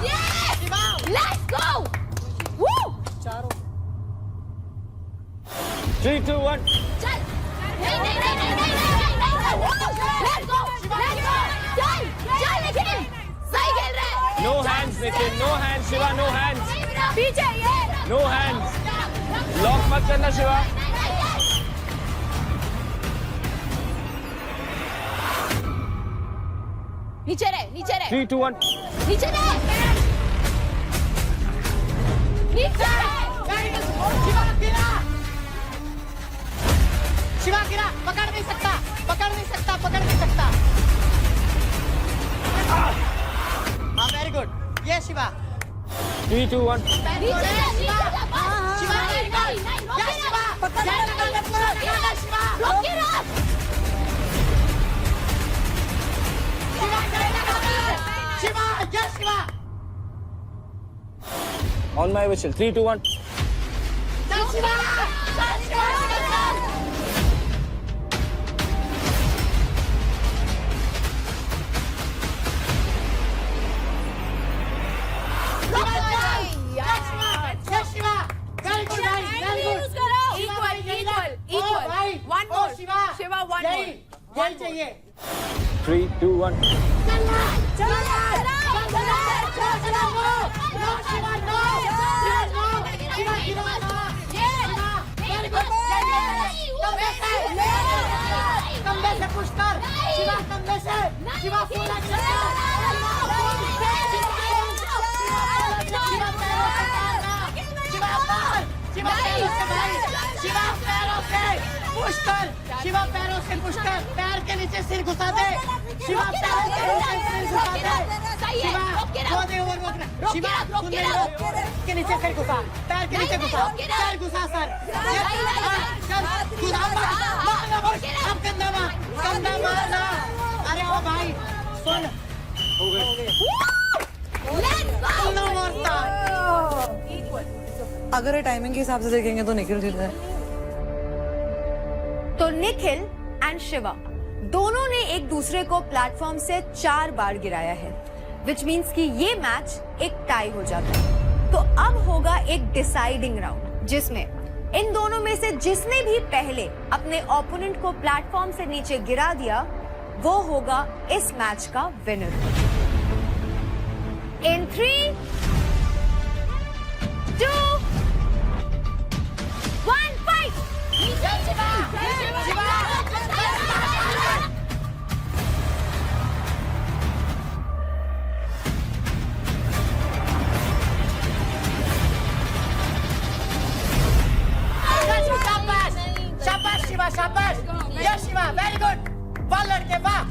यस लेट्स गो वू 3, 2, 1। चल नहीं नहीं नहीं नहीं नहीं नहीं लेट्स गो चल चल निखिल सही खेल रहा है। No hands Nikhil, no hands Shiva, no hands, पीछे ये नो हैंड्स। लॉक मत करना शिवा। नीचे रहे, नीचे रहे, 3, 2, 1। नीचे रहे, नीचे रहे। शिवा गिरा, शिवा गिरा, पकड़ नहीं सकता, पकड़ नहीं सकता, पकड़ नहीं सकता। हाँ वेरी गुड, ये शिवा। 3, 2, 1। नीचे रहे, शिवा नहीं, नहीं, नहीं, या शिवा, पकड़, शिवा, रोक के रख। ऑन माय विशल 3 2 1 3 2 1 शिवा पैरों से पुश कर, पैर के नीचे सिर घुसा दे। शिवा पैरों के नीचे सिर घुसा दे। शिवा वो दे ओवर वॉक। शिवा सुन ले लो, के नीचे सिर घुसा, पैर के नीचे घुसा, पैर घुसा सर। घुसा मारना, अब कंधा मारना। अरे ओ भाई सुन, हो गए। अगर ये टाइमिंग के हिसाब से देखेंगे तो निखिल जीत है। तो निखिल एंड शिवा दोनों ने एक दूसरे को प्लेटफॉर्म से 4 बार गिराया है, विच मीन्स कि ये मैच एक टाई हो जाता है। तो अब होगा एक डिसाइडिंग राउंड, जिसमें इन दोनों में से जिसने भी पहले अपने ओपोनेंट को प्लेटफॉर्म से नीचे गिरा दिया वो होगा इस मैच का विनर। इन 3 2 1 फाइट। शाबाश शिवा, शाबाश। या शिवा, वेरी गुड। वाह लड़के वाह।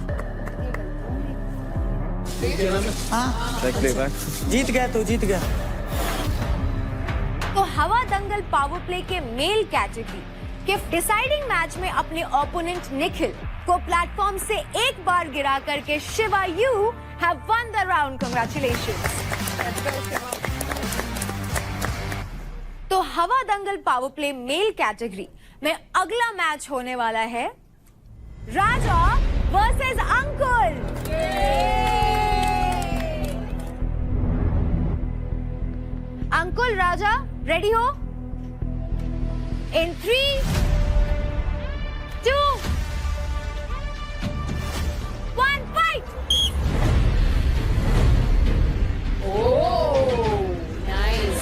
जीत गया तू, जीत गया। तो हवा दंगल पावर प्ले के मेल कैटेगरी के डिसाइडिंग मैच में अपने ओपोनेंट निखिल को प्लेटफॉर्म से एक बार गिरा करके Shiva you have one the round. Congratulations. तो हवा दंगल पावर प्ले मेल कैटेगरी में अगला मैच होने वाला है राजा वर्सेस अंकुल। अंकुल राजा रेडी हो? इन 3 2 1 फाइट। नाइस।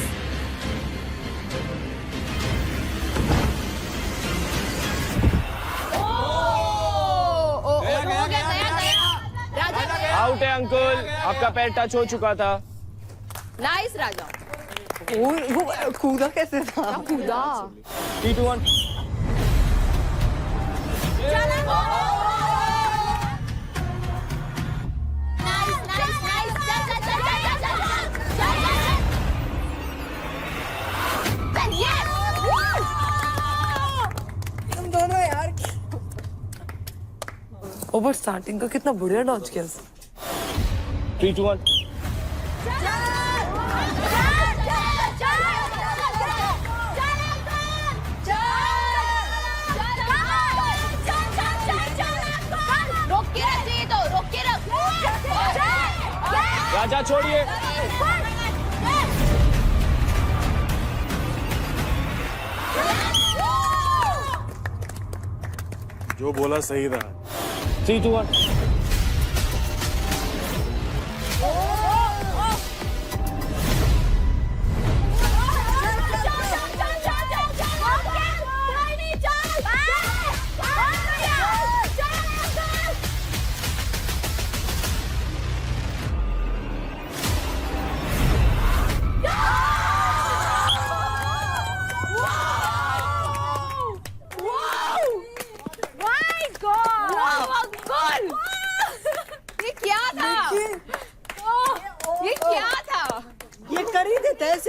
आउट है अंकुल, आपका पैर टच हो चुका था। नाइस राजा। वो कूदा कैसे था? कूदा। 3 2 1 तुम दोनों यार। ओवर स्टार्टिंग का कितना बढ़िया डॉज किया। 3 2 1 राजा छोड़िए। जो बोला सही था। 3 2 1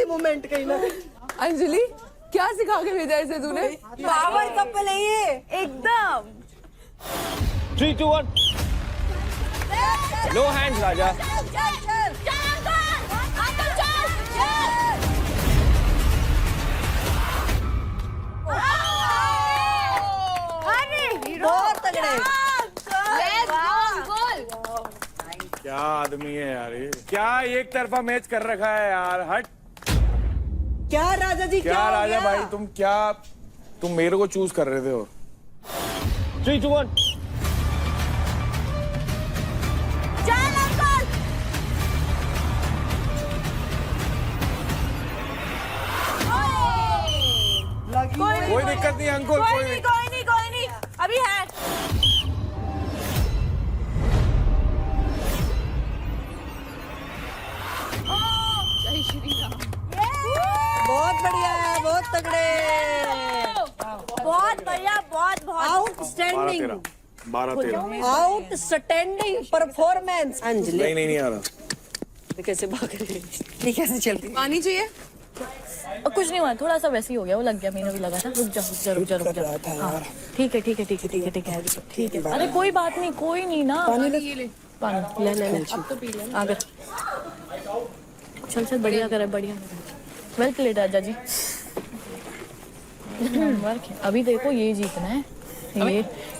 मोमेंट कहीं ना। अंजलि क्या सिखा के भेजा इसे तूने? पावर कपल है ये एकदम। 3 2 1 नो हैंड्स राजा। बहुत तगड़े। क्या आदमी है यार ये, क्या एक तरफा मैच कर रखा है यार। हट, क्या राजा जी, क्या राजा भाई तुम मेरे को चूज कर रहे थे। और 3, 2, 1 कोई दिक्कत नहीं अंकुल, कोई नहीं। अभी है। बहुत बढ़िया है, बहुत तगड़े, बहुत बढ़िया, बहुत आउटस्टैंडिंग, 12-13 आउटस्टैंडिंग परफॉर्मेंस। अंजलि नहीं आ रहा। कैसे भाग रहे हैं? ये कैसे चलती? पानी चाहिए? और कुछ नहीं हुआ, थोड़ा सा वैसे ही हो गया, वो लग गया, मैंने भी लगा था। रुक जा। हाँ, ठीक है। अरे कोई बात नहीं, कोई नहीं ना। पानी ले। अब तो पी ले। आगे चल, बढ़िया करे। वेल प्लेड राजा जी। अभी देखो ये जीतना है,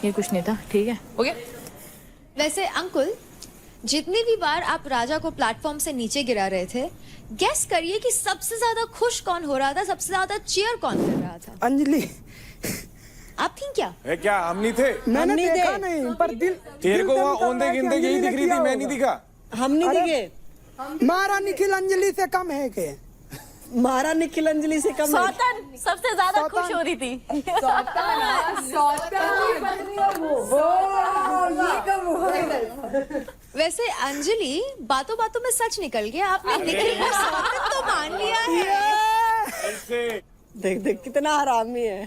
ये कुछ नहीं था। ठीक है, हो गया। वैसे अंकुल, जितनी भी बार आप राजा को प्लेटफॉर्म से नीचे गिरा रहे थे, गेस करिए कि सबसे ज्यादा खुश कौन हो रहा था, सबसे ज्यादा चीयर कौन कर रहा था? अंजलि। आप थी क्या? है क्या? हम नहीं थे। मैंने देखा नहीं, पर दिल तेरे को दिल से वहाँ निकलता औंधे है कि गिंधे अंजलि यही ने दिख रही किया थी, मैं नहीं होगा। दिखा। हम नहीं दिखे। मारा निखिल अंजलि से कम है के? मारा निखिल अंजलि से कम। सौतन सबसे ज्यादा खुश हो रही थी। वैसे अंजलि, बातों बातों में सच निकल गया, आपने निखिल को सौतन तो मान लिया है। देख कितना हरामी है।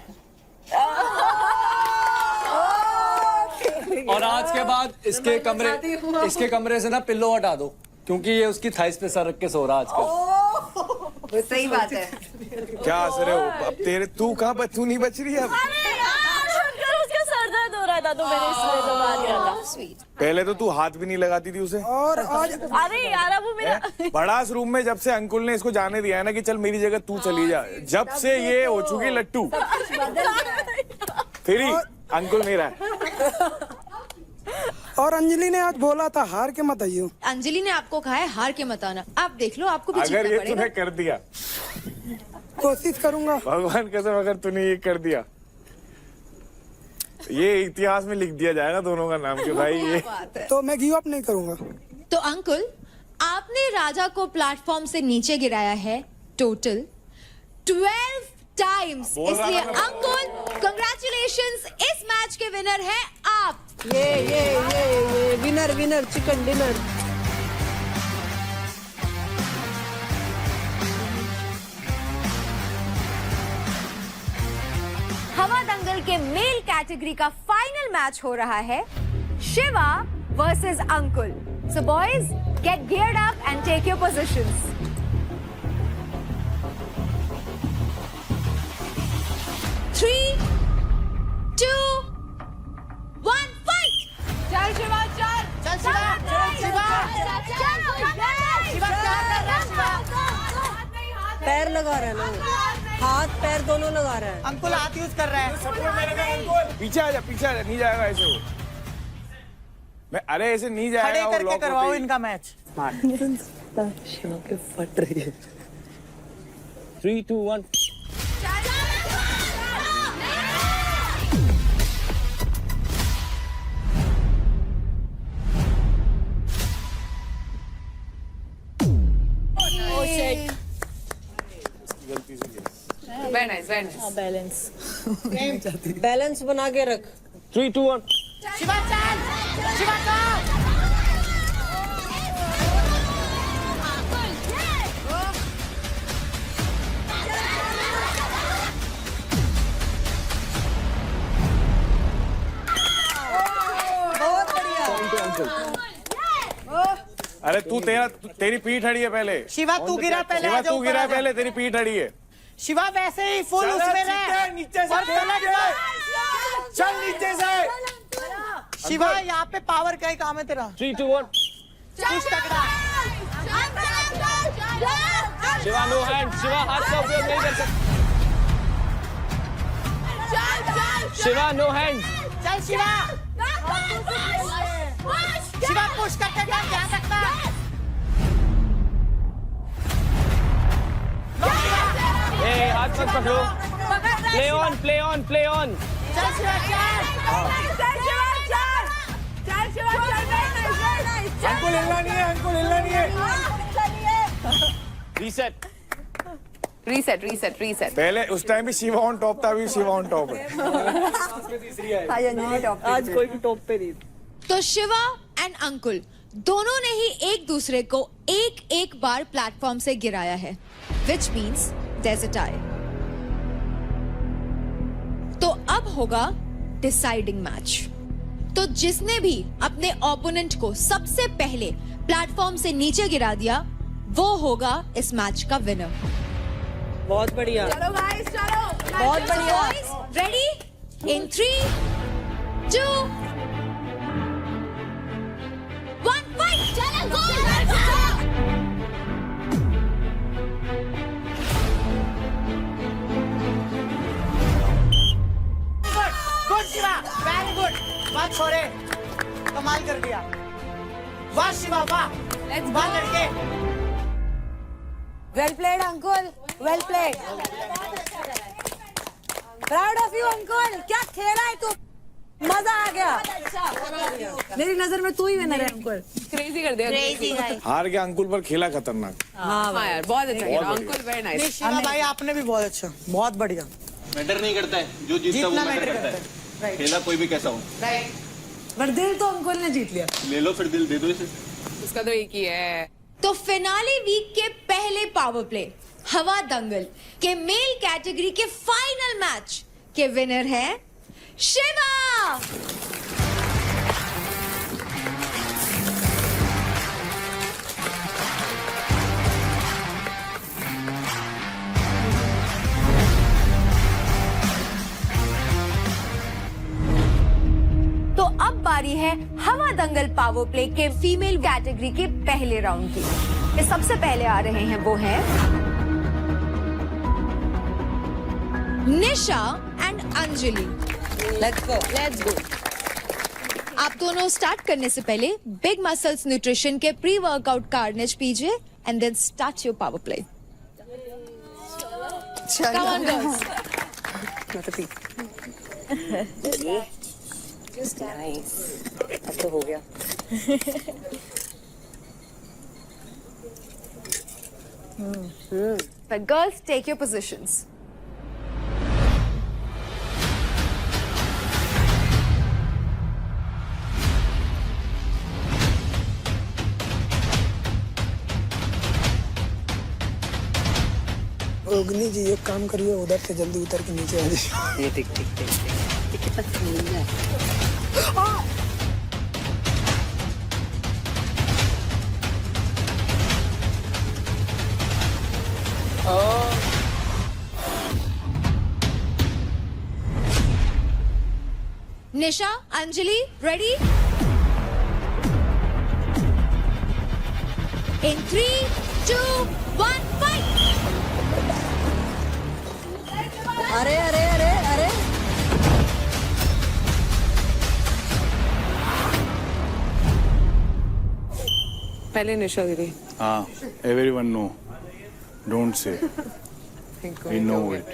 और आज के बाद इसके कमरे से ना पिल्लो हटा दो, क्योंकि ये उसकी थाइस पे सर रख के सो रहा आजकल। सही बात है। क्या हंस रहे हो? अब तू नहीं बच रही है अब। उसका सर दर्द हो रहा था तो मैंने इसलिए तो बात किया था। पहले तो तू हाथ भी नहीं लगाती थी उसे। और आज अरे यार, वो मेरा बड़ा रूम में जब से अंकुल ने इसको जाने दिया है ना कि चल मेरी जगह तू चली जा, जब से ये हो चुकी लट्टू, फिर ही अंकुल मेरा है। और अंजलि ने आज बोला था हार के मत आइयो। अंजलि ने आपको कहा है हार के मत आना। आप देख लो, आपको भी अगर जीतना ये पड़ेगा। तूने कर दिया, कोशिश करूंगा भगवान कसम, अगर तूने ये कर दिया, ये इतिहास में लिख दिया जाएगा दोनों का नाम कि भाई ये। तो मैं गिव अप नहीं करूंगा। तो अंकुल, आपने राजा को प्लेटफॉर्म से नीचे गिराया है टोटल 12 टाइम्स। इसलिए अंकुल, कंग्रेचुलेशंस, इस मैच के विनर हैं आप। ये विनर चिकन डिनर। हवा दंगल के मेल कैटेगरी का फाइनल मैच हो रहा है Shiva versus Ankul. So boys, get geared up and take your positions. Three, 2, 1, fight! चल शिवा, चल शिवा, पैर लगा रहा है ना, हाथ पैर दोनों लगा रहा है। अंकुल हाथ यूज कर रहा है। पीछे आ जा, नहीं जाएगा ऐसे वो। अरे ऐसे नहीं जाएगा। खड़े करके करवाओ इनका मैच। शिवा के फट रही है। 3, 2, 1 बैलेंस बना के रख। 3, 2, 1 शिवा चल, शिवा चल। बहुत बढ़िया। अरे तेरी पीठ हड़ी है पहले। शिवा तू गिरा पहले। शिवा तू गिरा पहले, तेरी पीठ हड़ी है। शिवा वैसे ही फुल उसमें रह। नीचे से चल, नीचे से। शिवा यहाँ पे पावर का ही काम है तेरा। 3, 2, 1 कुछ तगड़ा। शिवा नो हैंड, शिवा हाथ का उपयोग नहीं कर सकता। Shiva no hand. चल शिवा, शिवा पुश करते जाओ, ध्यान रखना। ए हाथ मत पकड़ो। Play on play on play on. चल शिवा चल। अंकुल हिलना नहीं है, अंकुल हिलना नहीं है। रीसेट। रीसेट। पहले उस टाइम भी शिवा ऑन टॉप था, अभी शिवा ऑन टॉप है। आज कोई भी टॉप पे नहीं। तो शिवा एंड अंकुल दोनों ने ही एक दूसरे को एक एक बार प्लेटफॉर्म से गिराया है, which means there's a tie. तो अब होगा डिसाइडिंग मैच। तो जिसने भी अपने ओपोनेंट को सबसे पहले प्लेटफॉर्म से नीचे गिरा दिया वो होगा इस मैच का विनर। बहुत बढ़िया। चलो गाइस चलो। बहुत बढ़िया। Ready in 3, 2, 1 fight. चलो गुड शिवा, वेरी गुड। वाह छोरे, कमाल कर दिया। वाह शिवा वाह, वाह लड़के। Well played Ankul, well played. Proud of you Ankul, क्या खेला है तू, मजा आ गया। मेरी नजर में तू ही विनर है अंकुल। क्रेजी कर दिया। हार गया अंकुल पर खेला खतरनाक। हाँ यार बहुत अच्छा खेला अंकुल, वेरी नहीं नाइस। शिवा भाई आपने भी बहुत अच्छा, बहुत बढ़िया। मैटर नहीं करता है, जो जीतता है वो मैटर करता है। खेला कोई भी कैसा हो। पर दिल तो अंकुल ने जीत लिया। ले लो फिर दिल दे दो इसे। उसका तो एक ही है। तो फिनाले वीक के पहले पावर प्ले हवा दंगल के मेल कैटेगरी के फाइनल मैच के विनर हैं शिवा। तो अब बारी है हवा दंगल पावर प्ले के फीमेल कैटेगरी के पहले राउंड की। ये सबसे पहले आ रहे हैं वो हैं Nisha and Anjali. Let's go. आप दोनों स्टार्ट करने से पहले बिग मसल्स न्यूट्रिशन के प्री वर्कआउट कार्नेज पीजिए and then start your power play. Come on girls. अब तो हो गया। But girls, take your positions. अग्नि जी एक काम करिए, उधर से जल्दी उतर के नीचे आ जाइए। ये ठीक। कितना फूल है। Nisha, Anjali, ready? In 3, 2, 1, fight! अरे अरे अरे अरे पहले निशा दीदी। हाँ, everyone know, don't say, we know it.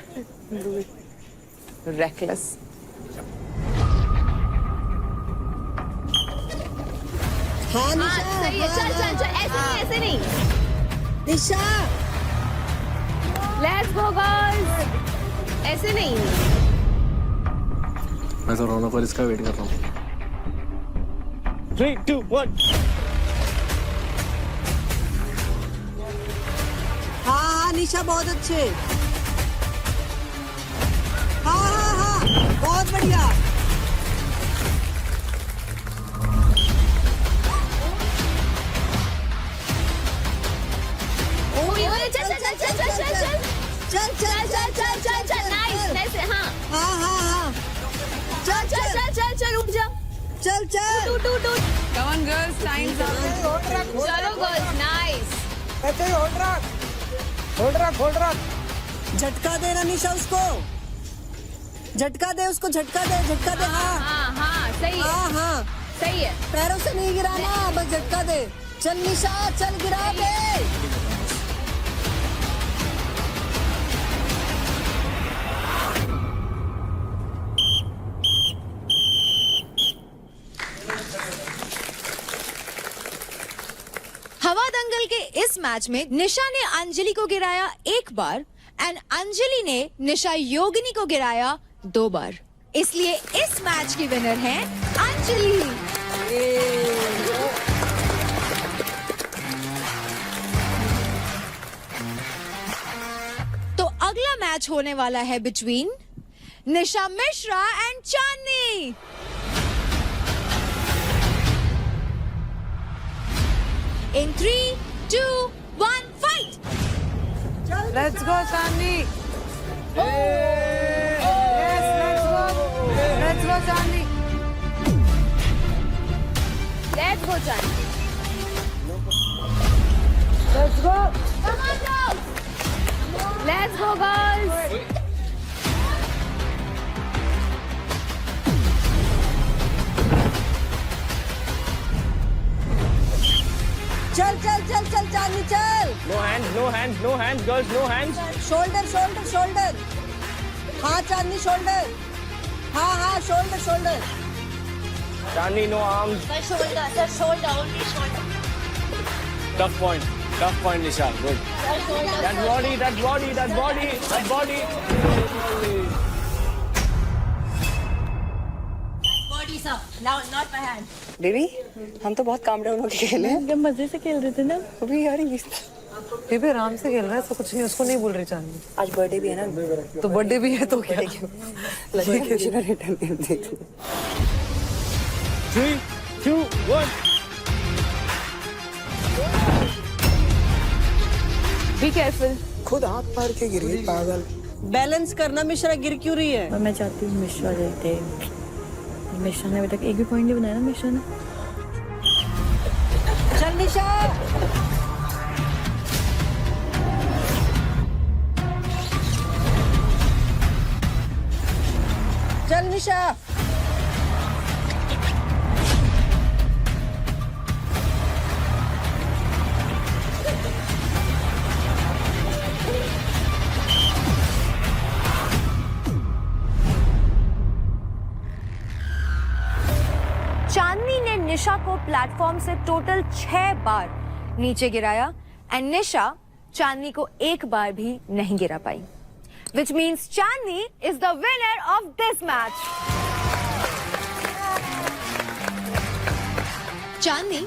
Reckless. हाँ निशा, सही है, चल ऐसे नहीं निशा। लेट्स गो गर्ल्स, ऐसे नहीं। मैं तो रौनक और इसका वेट कर रहा हूँ। 3, 2, 1। हाँ निशा बहुत अच्छे। हाँ बहुत बढ़िया। चल नाइस हाँ चल रुक जा। चल टूट Come on girls, time's up. चलो गर्ल्स नाइस। ऐसे ही होल्ड रख। झटका देना निशा उसको। झटका दे उसको, झटका दे, झटका दे। हाँ हाँ हाँ सही है, हाँ हाँ सही है। पैरों से नहीं गिराना, बस झटका दे। चल निशा, चल गिरा दे। हवा दंगल के इस मैच में निशा ने अंजलि को गिराया 1 बार एंड अंजलि ने निशा योगिनी को गिराया 2 बार। इसलिए इस मैच की विनर है अंजलि। तो अगला मैच होने वाला है between Nisha Mishra and Chandni. In 3, 2, 1, fight! Let's go, Chandni. Yes, let's go. Let's go, Chandni. Let's go, Chandni. Let's go. Come on, girls. Let's go, girls. चल चल चल चल चांदनी चल। No hands, no hands, no hands, girls, no hands. Shoulder shoulder shoulder. हाँ Chandni shoulder. हाँ हाँ shoulder shoulder. Chandni, no arms. Shoulder sir, shoulder only shoulder. Tough point Nisha, good. That body, that body, that body, that body. Body sir, now not my hand. Baby हम तो बहुत calm down होके खेले हैं। हम मजे से खेल रहे थे ना। अभी यार ये भी आराम से खेल रहा है, ऐसा कुछ नहीं, उसको नहीं बोल रही चांदनी। आज बर्थडे भी है ना, तो बर्थडे भी है तो क्या? रिटर्न देख। 3, 2, 1. Be careful. खुद हाथ मार के गिरी पागल। बैलेंस करना, मिश्रा गिर क्यों रही है? मैं चाहती हूँ मिश्रा जीते। मिश्रा ने अभी तक एक भी पॉइंट नहीं बनाया ना मिश्रा ने। चल निशा। चल निशा। चांदनी ने निशा को प्लेटफॉर्म से टोटल 6 बार नीचे गिराया एंड निशा चांदनी को 1 बार भी नहीं गिरा पाई, which means Chandni is the winner of this match. चांदनी,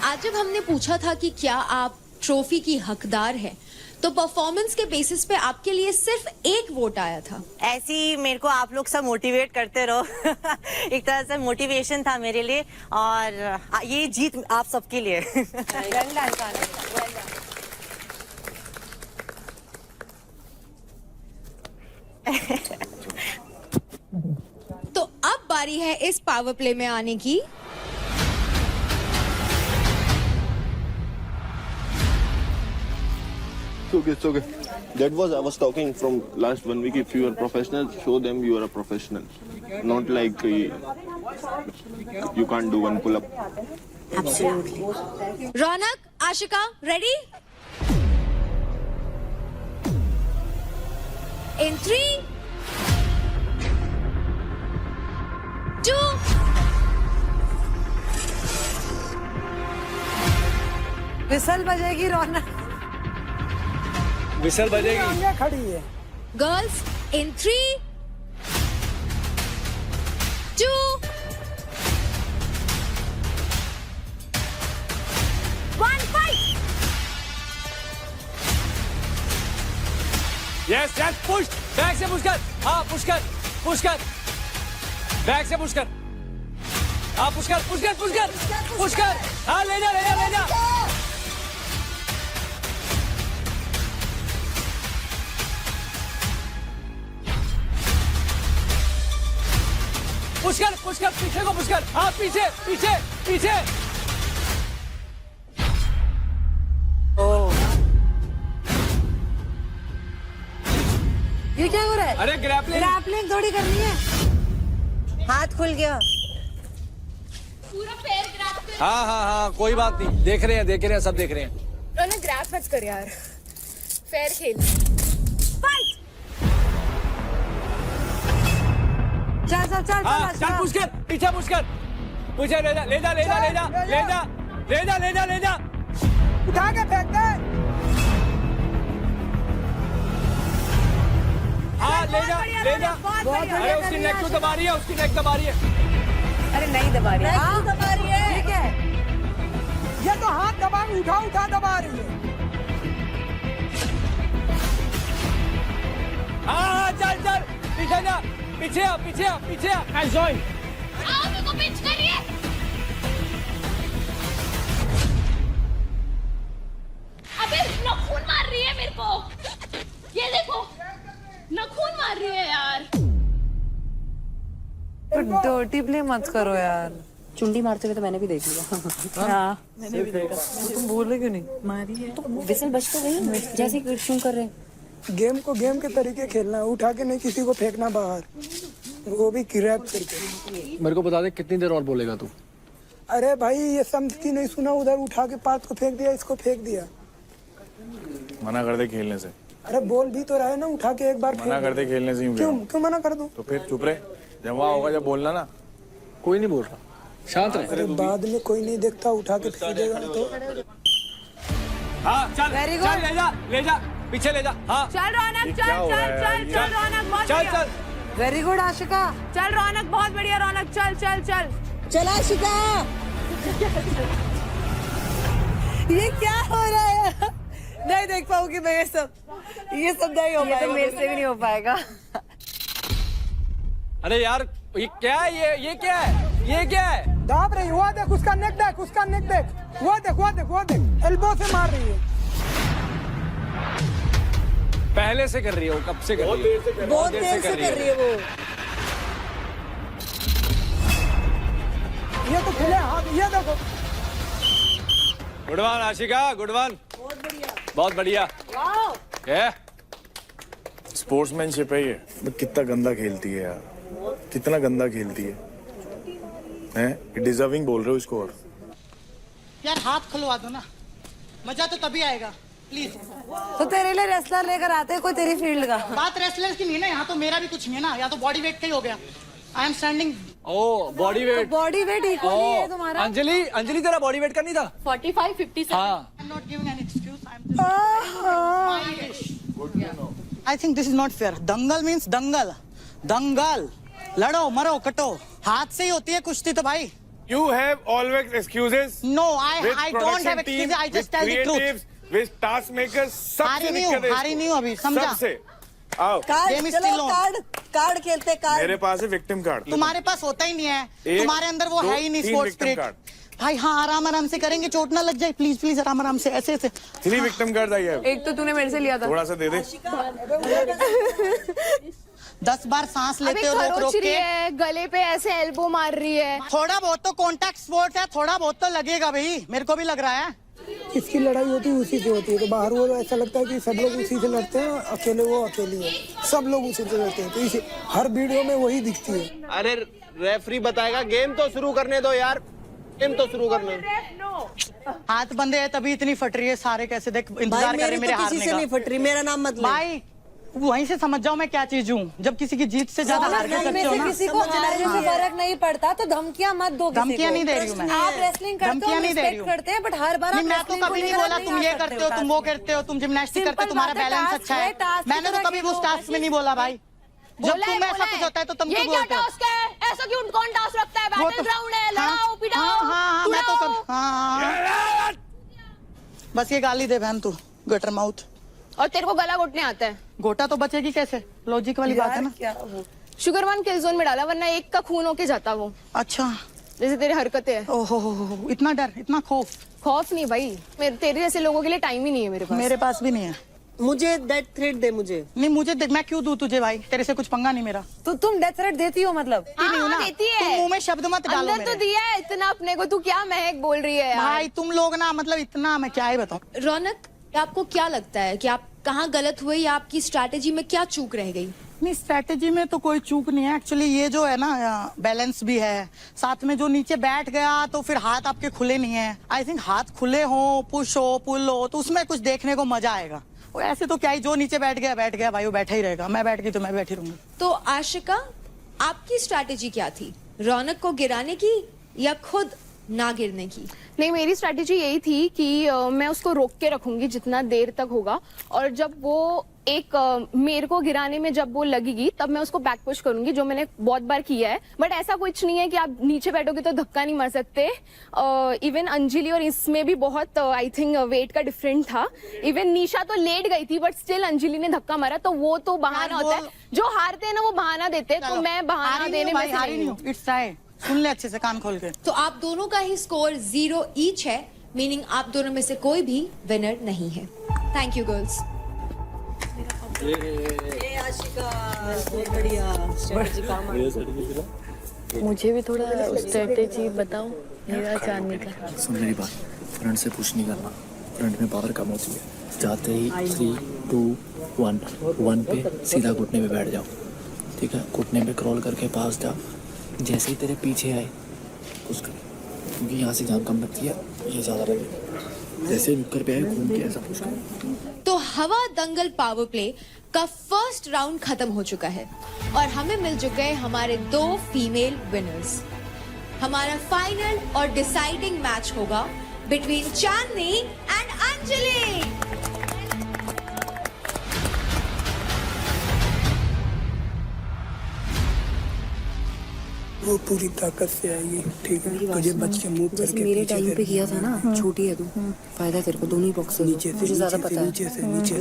आज जब हमने पूछा था कि क्या आप ट्रॉफी की हकदार हैं, तो परफॉर्मेंस के बेसिस पे आपके लिए सिर्फ 1 वोट आया था। ऐसे ही मेरे को आप लोग सब मोटिवेट करते रहो। एक तरह से मोटिवेशन था मेरे लिए, और ये जीत आप सबके लिए। तो अब बारी है इस पावर प्ले में आने की। It's okay. That was I was talking from last 1 week. If you are professional, show them you are a professional. Not like you can't do 1 pull-up. Absolutely. Raunak, Ashika, ready? In 3, 2, whistle बजेगी Raunak. Whistle बजेगी। खड़ी है। girls, in 3, 2, 1, fight! Yes yes, push, back से push कर। हाँ, push कर, push कर, back से पुश कर। हाँ, पुश कर, पुश कर, पुश कर, पुश कर। हाँ, ले जा, ले जा, ले जा। पुश कर, पुश कर, पीछे को पुश कर। हाँ, पीछे, पीछे, पीछे। ये क्या हो रहा है? अरे ग्रैपलिंग ग्रैपलिंग थोड़ी करनी है। हाथ खुल गया। पूरा पैर ग्रैब कर। हाँ हाँ हाँ कोई बात नहीं, देख रहे हैं सब देख रहे हैं। रौनक ग्रैब मत कर यार, फेयर खेल। चल चल चल हाँ चल चल पुश कर, पीछे पुश कर, पीछे ले जा ले जा ले जा ले जा ले जा ले जा ले जा ले जा, उठा के फेंक दे। हाँ ले जा ले जा। अरे उसकी नेक तो दबा रही है, उसकी नेक दबा रही है। अरे नहीं दबा रही है, दबा रही है। ठीक है। ये तो हाथ दबा उठा दबा रही है। हाँ चल चल पीछे जा, पीछे आ पीछे आ पीछे आ। आओ मेरे को पिंच करिए। अबे नाखून मार रही है मेरे को, ये देखो नाखून मार रही है यार। तो डर्टी प्ले मत करो यार। चुंडी मारते हुए तो मैंने भी देख लिया। मैंने भी देखा। तुम बोल रहे क्यों नहीं? मारी है तो विसल बच तो गई जैसे क्यों कर रहे हैं। गेम को गेम के तरीके खेलना, उठा के नहीं किसी को फेंकना बाहर, वो भी क्रैप करके। मेरे को बता दे कितनी देर और बोलेगा तू? अरे भाई ये समझती नहीं, सुना उधर उठा के पार्थ को फेंक दिया, इसको फेंक दिया। मना कर दे खेलने से। अरे बोल भी तो रहा है ना, उठा के एक बार मना कर दे खेलने से। क्यों मना कर दूं? तो फिर चुप रहे, जब वहाँ होगा जब बोलना ना। कोई नहीं बोल रहा, शांत रहे। अरे बाद में कोई नहीं देखता, उठा के फेंक देगा तो। हाँ चल Very good. चल ले जा पीछे ले जा। हाँ चल रौनक, चल चल चल चल रौनक, बहुत चल बढ़िया। चल। Very good Ashika. चल रौनक, बहुत बढ़िया रौनक, चल चल चल। चला शिका। ये क्या हो रहा है? नहीं देख पाऊंगी मैं ये सब नहीं हो पाएगा। तो मेरे से भी नहीं हो पाएगा। अरे यार ये क्या है? ये क्या है? ये क्या है? दाब रही, वो देख उसका नेक देख, उसका नेक देख, वो देख एल्बो से मार रही है। पहले से कर रही है वो, कब से कर रही है? बहुत देर से कर रही है वो। ये तो खेले हाथ, ये देखो। Good one Ashika, good one. बहुत बढ़िया। क्या स्पोर्ट्समैनशिप है ये। कितना गंदा खेलती है यार, कितना गंदा खेलती है। डिजर्विंग बोल रहे हो इसको। और यार हाथ खुलवा दो ना, मजा तो तभी आएगा प्लीज। तो तेरे लिए रेसलर लेकर आते हैं कोई तेरी फील्ड का। बात रेसलर्स की नहीं है ना, यहाँ तो मेरा भी कुछ नहीं है ना, या तो बॉडी वेट का ही हो गया। I am standing. Oh body weight. Body weight equally है तुम्हारा। अंजलि तेरा बॉडी वेट का नहीं था? 45, 57। हाँ I'm not giving an excuse. I'm just I think this is not fair. Dangal means दंगल, दंगल, लड़ो मरो कटो, हाथ से ही होती है कुश्ती तो भाई। You have always excuses. No, I don't have excuses. I just tell the truth. With task makers, सबसे दिक्कत है। हारी नहीं हूँ अभी, समझा? सबसे। आओ, Game is still on. Card खेलते कार्ड। मेरे पास है विक्टिम कार्ड। तुम्हारे पास होता ही नहीं है, एक, तुम्हारे अंदर वो दो, है ही नहीं तीन स्पोर्ट्स victim स्पिरिट। card। भाई हाँ, आराम से करेंगे, चोट ना लग जाए, प्लीज प्लीज आराम से, ऐसे ऐसे। 3 विक्टिम कार्ड आई है। एक तो तूने मेरे से लिया था। थोड़ा सा दे दे। 10 बार सांस लेते हो रोक रोक के। गले पे ऐसे एल्बो मार रही है। थोड़ा बहुत तो कॉन्टैक्ट स्पोर्ट है, थोड़ा बहुत तो लगेगा भाई, मेरे को भी लग रहा है। किसकी लड़ाई होती है उसी से होती है, तो बाहर वो ऐसा लगता है कि सब लोग उसी से लड़ते हैं, अकेले वो अकेली है, सब लोग उसी से लड़ते हैं, तो इसी हर वीडियो में वही दिखती है। अरे रेफरी बताएगा, गेम तो शुरू करने दो यार, गेम तो शुरू करने दो। हाथ बंदे है तभी इतनी फट रही है, सारे कैसे देख इंतजार कर रहे हैं मेरे हारने का। नहीं फट रही, मेरा नाम मत ले। भाई वहीं से समझ जाओ मैं क्या चीज हूँ, जब किसी की जीत से ज्यादा हार के करते हो ना। किसी को हारने से फर्क नहीं पड़ता तो धमकियां मत दो। धमकियां नहीं दे रही हूँ मैं। आप रेसलिंग करते हो, रिस्पेक्ट करते हैं, बट हर बार नहीं, मैं तो कभी नहीं बोला तुम ये करते हो, तुम वो करते हो, तुम जिम्नास्टिक करते हो, तुम्हारा बैलेंस अच्छा है। मैंने तो कभी उस टास्क में नहीं बोला भाई। जब तुम ऐसा कुछ होता है तो तुम ये क्यों क्या बोलते हो? टास्क है? ऐसा क्यों कौन टास्क रखता है? बैटल ग्राउंड है, लड़ाओ पिटाओ। हाँ, मैं तो बस ये गाली दे बहन तू, गटर माउथ। और तेरे को गला घोटने आता है? गोटा तो बचेगी कैसे, लॉजिक वाली बात है ना। शुगर 1 किल जोन में डाला, वरना एक का खून होके जाता वो। अच्छा, जैसे तेरी हरकतें हैं। ओहो, इतना डर, इतना खौफ। खौफ नहीं भाई, तेरे जैसे लोगों के लिए टाइम ही नहीं है मेरे पास। मेरे पास भी नहीं है। मुझे डेथ थ्रेट दे मुझे। नहीं मुझे देख, मैं क्यों दूं तुझे भाई, तेरे से कुछ पंगा नहीं मेरा। तो तुम डेथ थ्रेट देती हो मतलब? हाँ, देती है। तुम मुंह में शब्द मत डालो अंदर तो दिया है इतना अपने को, तू क्या महक बोल रही है यार। भाई तुम लोग ना, मतलब इतना मैं क्या ही बताऊं। रौनक, आपको क्या लगता है कि आप कहाँ गलत हुए या आपकी स्ट्रैटेजी में क्या चूक रह गई? नहीं, स्ट्रेटेजी में तो कोई चूक नहीं है एक्चुअली। ये जो है ना बैलेंस भी है, साथ में जो नीचे बैठ गया तो फिर हाथ आपके खुले नहीं है। आई थिंक हाथ खुले हो, पुश हो, पुल हो, तो उसमें कुछ देखने को मजा आएगा। और ऐसे तो क्या ही, जो नीचे बैठ गया भाई वो बैठा ही रहेगा। मैं बैठ गई तो मैं बैठी रहूंगी। तो आशिका, आपकी स्ट्रैटेजी क्या थी? रौनक को गिराने की या खुद ना गिरने की? नहीं, मेरी स्ट्रेटेजी यही थी कि मैं उसको रोक के रखूंगी जितना देर तक होगा, और जब वो मेरे को गिराने में जब वो लगेगी तब मैं उसको बैक पुश करूंगी, जो मैंने बहुत बार किया है। बट ऐसा कुछ नहीं है कि आप नीचे बैठोगे तो धक्का नहीं मार सकते। इवन अंजलि और इसमें भी बहुत आई थिंक वेट का डिफरेंट था। इवन निशा तो लेट गई थी बट स्टिल अंजलि ने धक्का मारा, तो वो तो बहाना होता है। जो हारते हैं ना वो बहाना देते हैं, तो मैं बहाना देने में से नहीं हूं। इट्स टाई, सुन ले अच्छे से कान खोल के। तो आप दोनों का ही स्कोर 0 ईच है, मीनिंग आप दोनों में से कोई भी विनर नहीं है। Thank you girls. मुझे भी थोड़ा स्ट्रेटेजी बताओ मेरा चांदनी का। सुन मेरी बात, फ्रंट से पुश नहीं करना, फ्रंट में पावर कम होती है। जाते ही 3, 2, 1 पे सीधा घुटने पे बैठ जाओ, ठीक है? घुटने पे क्रॉल करके पास जाओ। जैसे ही तेरे पीछे आए पुश कर, क्योंकि यहाँ से जान कम लगती है, ये ज़्यादा लगेगा। जैसे नुक्कर पे आए घूम के ऐसा पुश कर। तो हवा दंगल पावर प्ले का फर्स्ट राउंड खत्म हो चुका है और हमें मिल चुके हैं हमारे 2 फीमेल विनर्स। हमारा फाइनल और डिसाइडिंग मैच होगा बिटवीन चांदनी एंड अंजलि। वो पूरी ताकत से आएगी, ठीक है? तुझे बच के मूव करके मेरे टाइम पे किया था ना, छोटी है तू, फायदा तेरे को। दोनों ही बॉक्स नीचे से, मुझे ज्यादा पता है। नीचे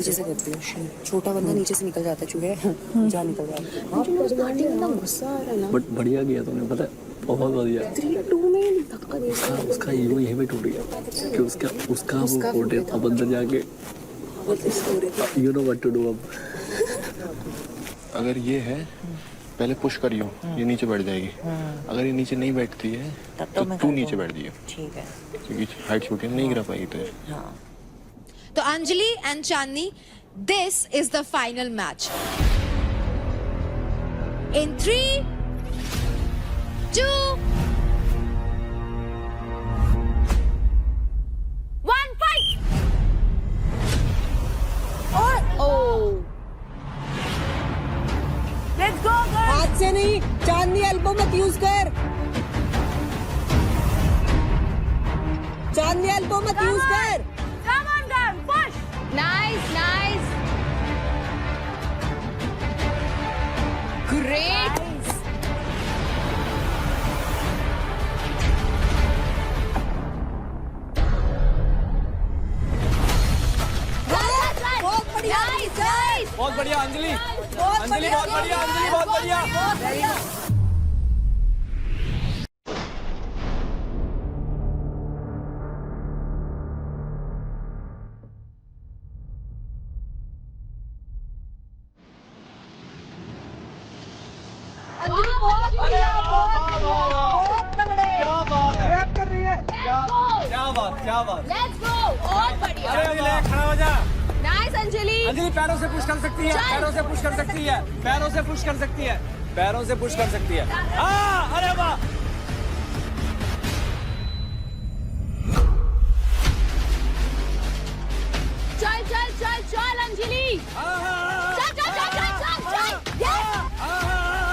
से करती है। छोटा बंदा नीचे से निकल जाता है, चुके जा निकल जाता है। बट बढ़िया किया तूने, पता है? बहुत बढ़िया। 3-2 में धक्का दे उसका ईगो यहीं पे टूट गया कि उसका वो कोटे अब अंदर जाके you know what to do. अब अगर ये है, पहले पुश करियो, ये नीचे बैठ जाएगी। अगर ये नीचे नहीं बैठती है तो तू नीचे बैठ दियो, ठीक है? क्योंकि हाइट छोटी नहीं गिरा पाएगी तुझे। तो Anjali and Chandni, this is the final match. In 3, 2, 1 fight. Let's go girls. हाथ से नहीं, चांदनी एल्बो मत यूज कर। चांदनी एल्बो मत यूज कर। Come on girl, push. Nice nice, great. बहुत बढ़िया अंजलि, अंजलि बहुत बढ़िया, अंजलि बहुत बढ़िया। क्या बात। लेट्स गो, बहुत बढ़िया। खड़ा हो जा। नाइस अंजलि। अंजलि पैरों से पुश कर सकती है, पैरों से पुश कर सकती है, पैरों से पुश कर सकती है, पैरों से पुश कर सकती है। अरे वाह। चल चल चल चल अंजलि, चल चल चल चल चल चल, यस,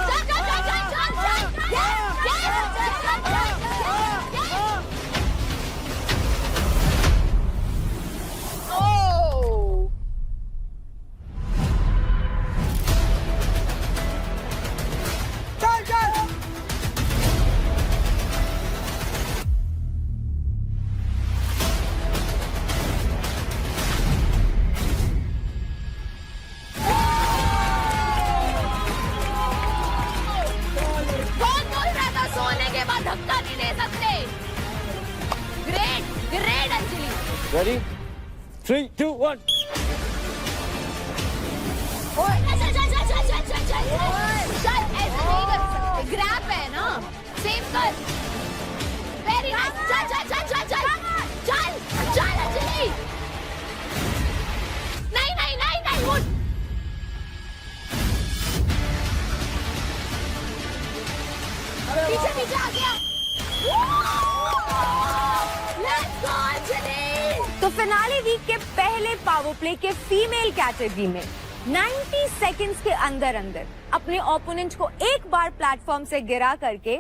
चल चल चल चल चल चल, यस यस, चल चल चल, ओह, चल चल। सोने के बाद धक्का नहीं दे सकते। Great great Anjali. रेडी 3, 2, 1। चल चल चल चल चल चल चल चल, ऐसे नहीं कर सकते, ग्रैब है ना, सेव कर। वेरी नाइस, चल चल चल चल चल चल चल अंजलि। नहीं नहीं नहीं नहीं, उठ। तो फिनाले वीक के पहले पावर प्ले के फीमेल कैटेगरी में 90 सेकंड्स के अंदर अंदर अपने ओपोनेंट को एक बार प्लेटफॉर्म से गिरा करके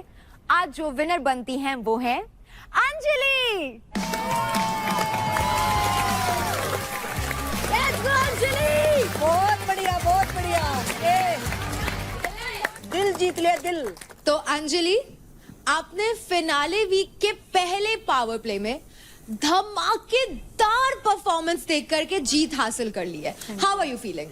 आज जो विनर बनती हैं वो है अंजलि। Let's go, Anjali. बहुत बढ़िया, बहुत बढ़िया। दिल जीत लिया, दिल। तो अंजलि, आपने फिनाले वीक के पहले पावर प्ले में धमाकेदार परफॉर्मेंस देख करके जीत हासिल कर ली है। How are you feeling?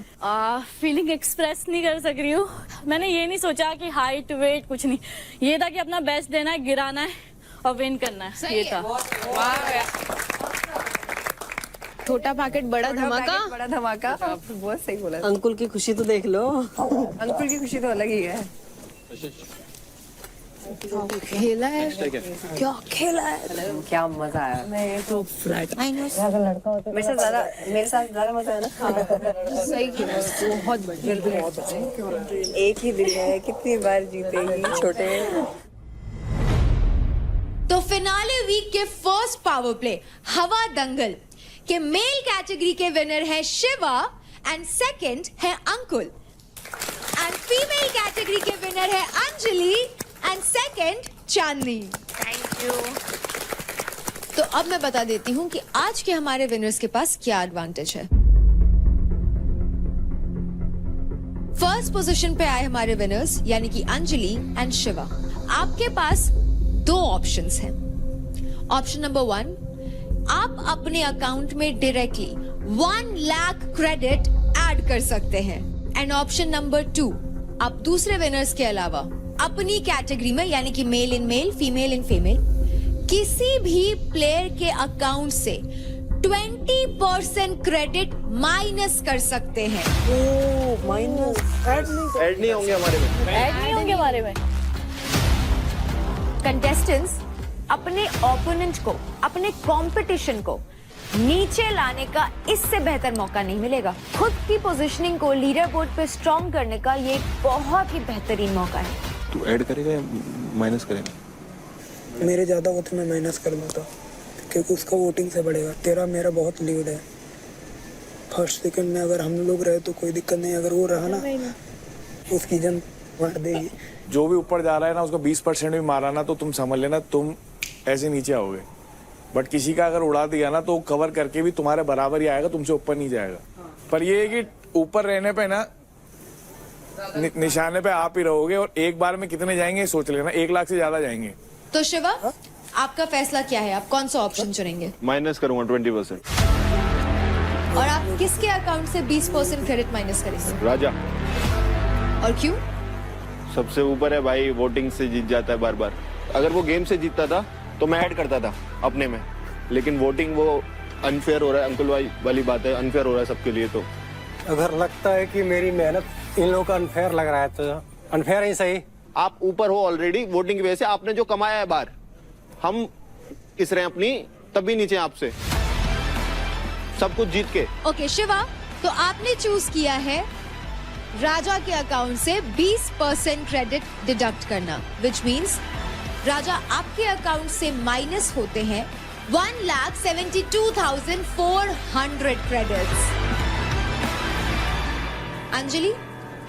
Feeling express नहीं कर सक रही हूँ। मैंने ये नहीं सोचा कि हाइट वेट कुछ नहीं, ये था कि अपना बेस्ट देना है, गिराना है और विन करना है। ये था। छोटा पैकेट बड़ा धमाका। बड़ा धमाका। बहुत सही बोला। अंकुल की खुशी तो देख लो। अंकुल की खुशी तो अलग ही है। खेला है, क्या खेला है, क्या मजा आया। मैं तो फ्लैट मेरे साथ ज्यादा मजा है ना। सही खेला, बहुत बढ़िया। एक ही दिल है, कितनी बार जीतेगी छोटे। तो फिनाले वीक के फर्स्ट पावर प्ले हवा दंगल के मेल कैटेगरी के विनर है शिवा एंड सेकंड है अंकुल, एंड फीमेल कैटेगरी के विनर है Anjali and second Chandni. Thank you. तो अब मैं बता देती हूं कि आज के हमारे विनर्स के पास क्या एडवांटेज है। फर्स्ट पोजीशन पे आए हमारे विनर्स यानी कि अंजलि एंड शिवा। आपके पास दो ऑप्शंस हैं। ऑप्शन नंबर 1, आप अपने अकाउंट में डायरेक्टली 1 लाख क्रेडिट ऐड कर सकते हैं, एंड ऑप्शन नंबर 2, आप दूसरे विनर्स के अलावा अपनी कैटेगरी में यानी कि male in male, female in female, किसी भी प्लेयर के अकाउंट से 20% क्रेडिट माइनस कर सकते हैं। माइनस ऐड नहीं होंगे हमारे में। ऐड नहीं होंगे हमारे में। कंटेस्टेंट्स अपने ओपोनेंट को, अपने कंपटीशन को नीचे लाने का इससे बेहतर मौका नहीं मिलेगा। खुद की पोजीशनिंग को लीडर बोर्ड पे स्ट्रॉन्ग करने का ये एक बहुत ही बेहतरीन मौका है। तू ऐड करेगा या माइनस करेगा? मेरे ज़्यादा होते मैं माइनस कर दूँगा क्योंकि उसका वोटिंग से बढ़ेगा। तेरा मेरा बहुत लीड है। फर्स्ट सेकंड में अगर हम लोग रहे तो कोई दिक्कत नहीं, अगर वो रहा ना उसकी जन मार देगी। जो भी ऊपर जा रहा है ना उसको 20% भी मारा ना तो तुम समझ लेना तुम ऐसे नीचे आओगे। बट किसी का अगर उड़ा दिया ना तो कवर करके भी तुम्हारे बराबर ही आएगा, तुमसे ऊपर नहीं जाएगा। पर ये है कि ऊपर रहने पे ना निशाने पे आप ही रहोगे, और एक बार में कितने जाएंगे सोच लेना, 1 लाख से ज्यादा जाएंगे। तो शिवा, आपका फैसला क्या है? आप कौन सा ऑप्शन चुनेंगे? माइनस करूंगा 20%। और आप किसके अकाउंट से 20% क्रेडिट माइनस करेंगे? राजा। और क्यों? सबसे ऊपर है भाई, वोटिंग से जीत जाता है बार बार। अगर वो गेम से जीतता था तो मैं ऐड करता था अपने में, लेकिन वोटिंग वो अनफेयर हो रहा है। अंकुल भाई वाली बात है, अनफेयर हो रहा है सबके लिए। तो अगर लगता है कि मेरी मेहनत इन लोगों का अनफेयर लग रहा है तो अनफेयर ही सही। आप ऊपर हो ऑलरेडी, वोटिंग की वजह से आपने जो कमाया है बाहर, हम किस रहे हैं अपनी, तब भी नीचे आपसे सब कुछ जीत के। ओके शिवा, तो आपने चूज किया है राजा के अकाउंट से 20% क्रेडिट डिडक्ट करना, विच मीन्स राजा आपके अकाउंट से माइनस होते हैं 1,72,400 क्रेडिट्स। अंजलि,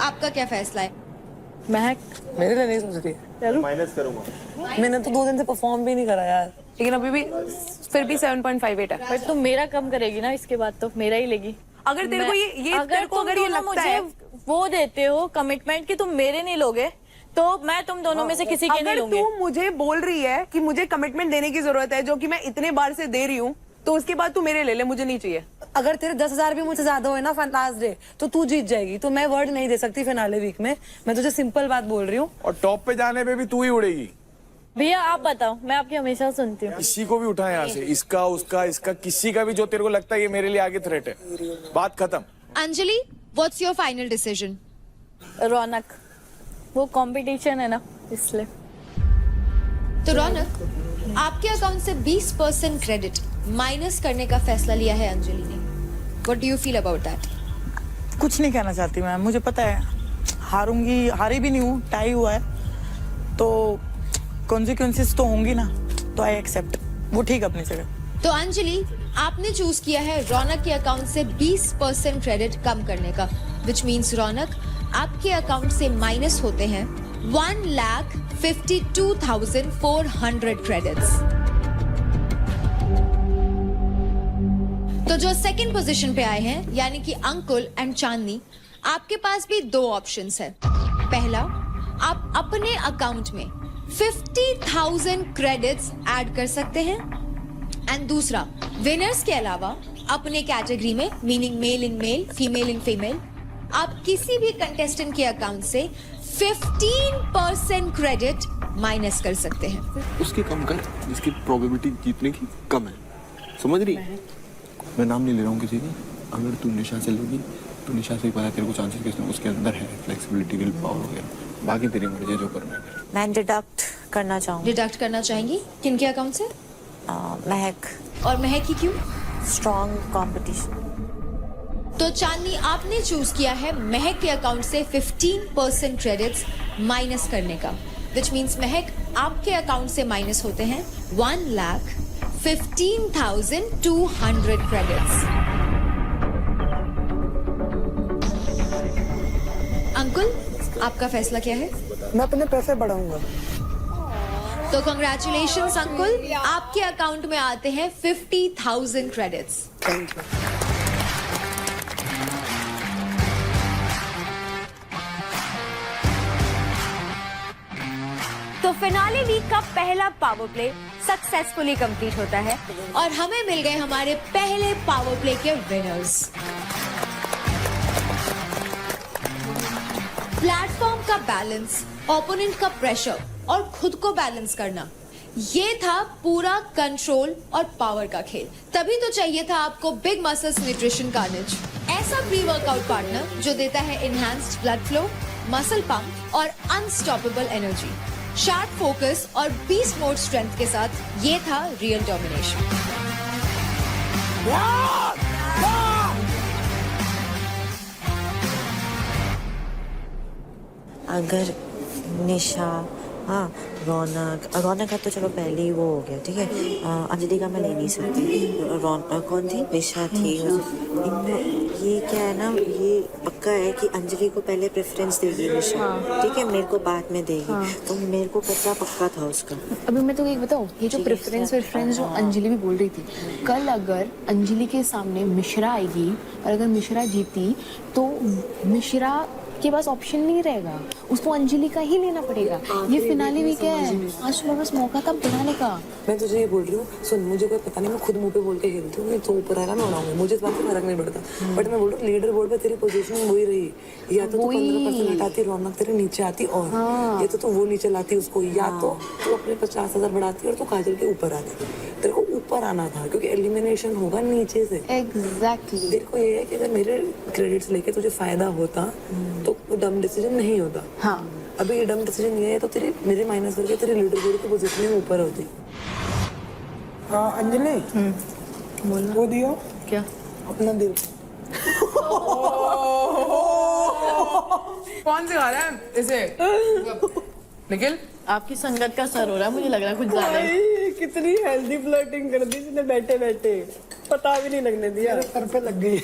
आपका क्या फैसला है? महक मेरे लिए नहीं सोच रही है। माइनस करूंगा। मैंने तो 2 दिन से परफॉर्म भी नहीं करा यार, लेकिन अभी भी फिर भी 7.58 है। बट तुम मेरा कम करेगी ना, इसके बाद तो मेरा ही लेगी। अगर तेरे को ये तेरे को अगर ये लगता है वो देते हो कमिटमेंट कि तुम मेरे नहीं लोगे, तो मैं तुम दोनों में से किसी के नहीं लूंगी। अगर तू मुझे बोल रही है कि मुझे कमिटमेंट देने की जरूरत है, जो कि मैं इतने बार से दे रही हूँ, तो उसके बाद तू मेरे ले ले, मुझे नहीं चाहिए। अगर तेरे 10,000 भी मुझसे ज्यादा हुए ना लास्ट डे, तो तू जीत जाएगी। तो मैं वर्ड नहीं दे सकती फिनाले वीक में, मैं तुझे सिंपल बात बोल रही हूँ। और टॉप पे जाने पे भी तू ही उड़ेगी। भैया आप बताओ, मैं आपकी हमेशा सुनती हूँ। किसी को भी उठा यहाँ से, इसका उसका इसका, किसी का भी जो तेरे को लगता है ये मेरे लिए आगे थ्रेट है, बात खत्म। Anjali, what's your final decision? Raunak, वो कंपटीशन है ना, इसलिए। तो रौनक, आपके अकाउंट से 20% क्रेडिट माइनस करने का फैसला लिया है अंजलि ने। What do you feel about that? कुछ नहीं कहना चाहती मैं, मुझे पता है हारूंगी, हारी भी नहीं हूँ, टाई हुआ है तो कॉन्सिक्वेंसेस तो होंगी ना, तो आई एक्सेप्ट। वो ठीक अपनी जगह। तो अंजलि, आपने चूज किया है रौनक के अकाउंट से 20% क्रेडिट कम करने का, विच मीन्स रौनक, आपके अकाउंट से माइनस होते हैं 1,52,400 क्रेडिट्स। तो जो सेकंड पोजीशन पे आए हैं यानी कि अंकुल एंड चांदनी, आपके पास भी दो ऑप्शंस है। पहला, आप अपने अकाउंट में 50,000 क्रेडिट्स ऐड कर सकते हैं, एंड दूसरा, विनर्स के अलावा अपने कैटेगरी में meaning male in male, female in female, आप किसी भी कंटेस्टेंट के अकाउंट से 15% क्रेडिट माइनस कर सकते हैं। उसकी कम कर जिसकी प्रोबेबिलिटी जीतने की कम है, समझ रही? मैं नाम नहीं ले रहा हूँ किसी का। अगर तू निशा से लोगी तो निशा से ही पता तेरे को चांसेस किसने उसके अंदर है, फ्लेक्सिबिलिटी, विल पावर वगैरह। बाकी तेरी मर्जी है जो करना है। मैं डिडक्ट करना चाहूँगी। डिडक्ट करना चाहेंगी किनके अकाउंट से? महक। और महक की क्यों? Strong competition. तो चांदनी, आपने चूज किया है महक के अकाउंट से 15% क्रेडिट्स माइनस करने का, विच मीन्स महक, आपके अकाउंट से माइनस होते हैं 1,15,200 क्रेडिट्स। अंकुल, आपका फैसला क्या है? मैं अपने पैसे बढ़ाऊंगा। तो कांग्रेचुलेशंस अंकुल, आपके अकाउंट में आते हैं 50,000 क्रेडिट्स। Thank you. तो फिनाले वीक का पहला पावर प्ले सक्सेसफुली कंप्लीट होता है और हमें मिल गए हमारे पहले पावर प्ले के विनर्स। प्लेटफॉर्म का बैलेंस, ओपोनेंट का प्रेशर और खुद को बैलेंस करना, ये था पूरा कंट्रोल और पावर का खेल। तभी तो चाहिए था आपको बिग मसल्स न्यूट्रिशन कार्नेज, ऐसा प्री वर्कआउट पार्टनर जो देता है enhanced blood flow, muscle pump और अनस्टॉपेबल एनर्जी। शार्प फोकस और बीस्ट मोड स्ट्रेंथ के साथ ये था रियल डोमिनेशन। अगर निशा, हाँ, रौनक का तो चलो पहले ही वो हो गया, ठीक है। अंजलि का मैं ले नहीं सकती। रौनक कौन थी? निशा थी। ये क्या है ना, ये पक्का है कि अंजलि को पहले प्रेफरेंस देगी निशा, ठीक है, मेरे को बाद में देगी। तो मेरे को कच्चा पक्का था उसका। अभी मैं तो एक बताऊं, ये जो प्रेफरेंस जो अंजलि भी बोल रही थी, कल अगर अंजलि के सामने मिश्रा आएगी और अगर मिश्रा जीती तो मिश्रा के पास ऑप्शन नहीं रहेगा, उसको अंजलि का ही लेना पड़ेगा। ये फिनाले भी क्या है, आज तुम्हारे पास मौका था बनाने का। मैं तुझे ये बोल रही हूँ, सुन, मुझे कोई पता नहीं, मैं खुद मुंह पे बोल के खेलती हूँ, तो ऊपर आएगा मैं उड़ाऊंगी, मुझे इस बात से फर्क नहीं पड़ता। बट मैं बोल रही हूँ, लीडर बोर्ड पे तेरी पोजीशन वही रही, या तो तू 15% हटाती, रौनक तेरे नीचे आती, और या तो तू वो नीचे लाती उसको, या तो तू अपने 50,000 बढ़ाती और तू काजल के ऊपर आती। तेरे को ऊपर आना था क्योंकि एलिमिनेशन होगा नीचे से। एग्जैक्टली। तेरे को ये है कि अगर मेरे क्रेडिट्स लेके तुझे फायदा होता तो डम डिसीजन नहीं होता। हाँ, अभी ये डम डिसीजन ये है तो तेरे मेरे माइनस करके तेरे लीडर बोर्ड की पोजीशन में ऊपर होती। हाँ अंजलि, वो दियो क्या? अपना दिल। कौन सिखा रहा है इसे? निखिल, आपकी संगत का सर हो रहा है, मुझे लग रहा है कुछ ज्यादा ही। कितनी हेल्दी फ्लर्टिंग कर दी इसने बैठे बैठे, पता भी नहीं लगने दिया। सर पे लग गई।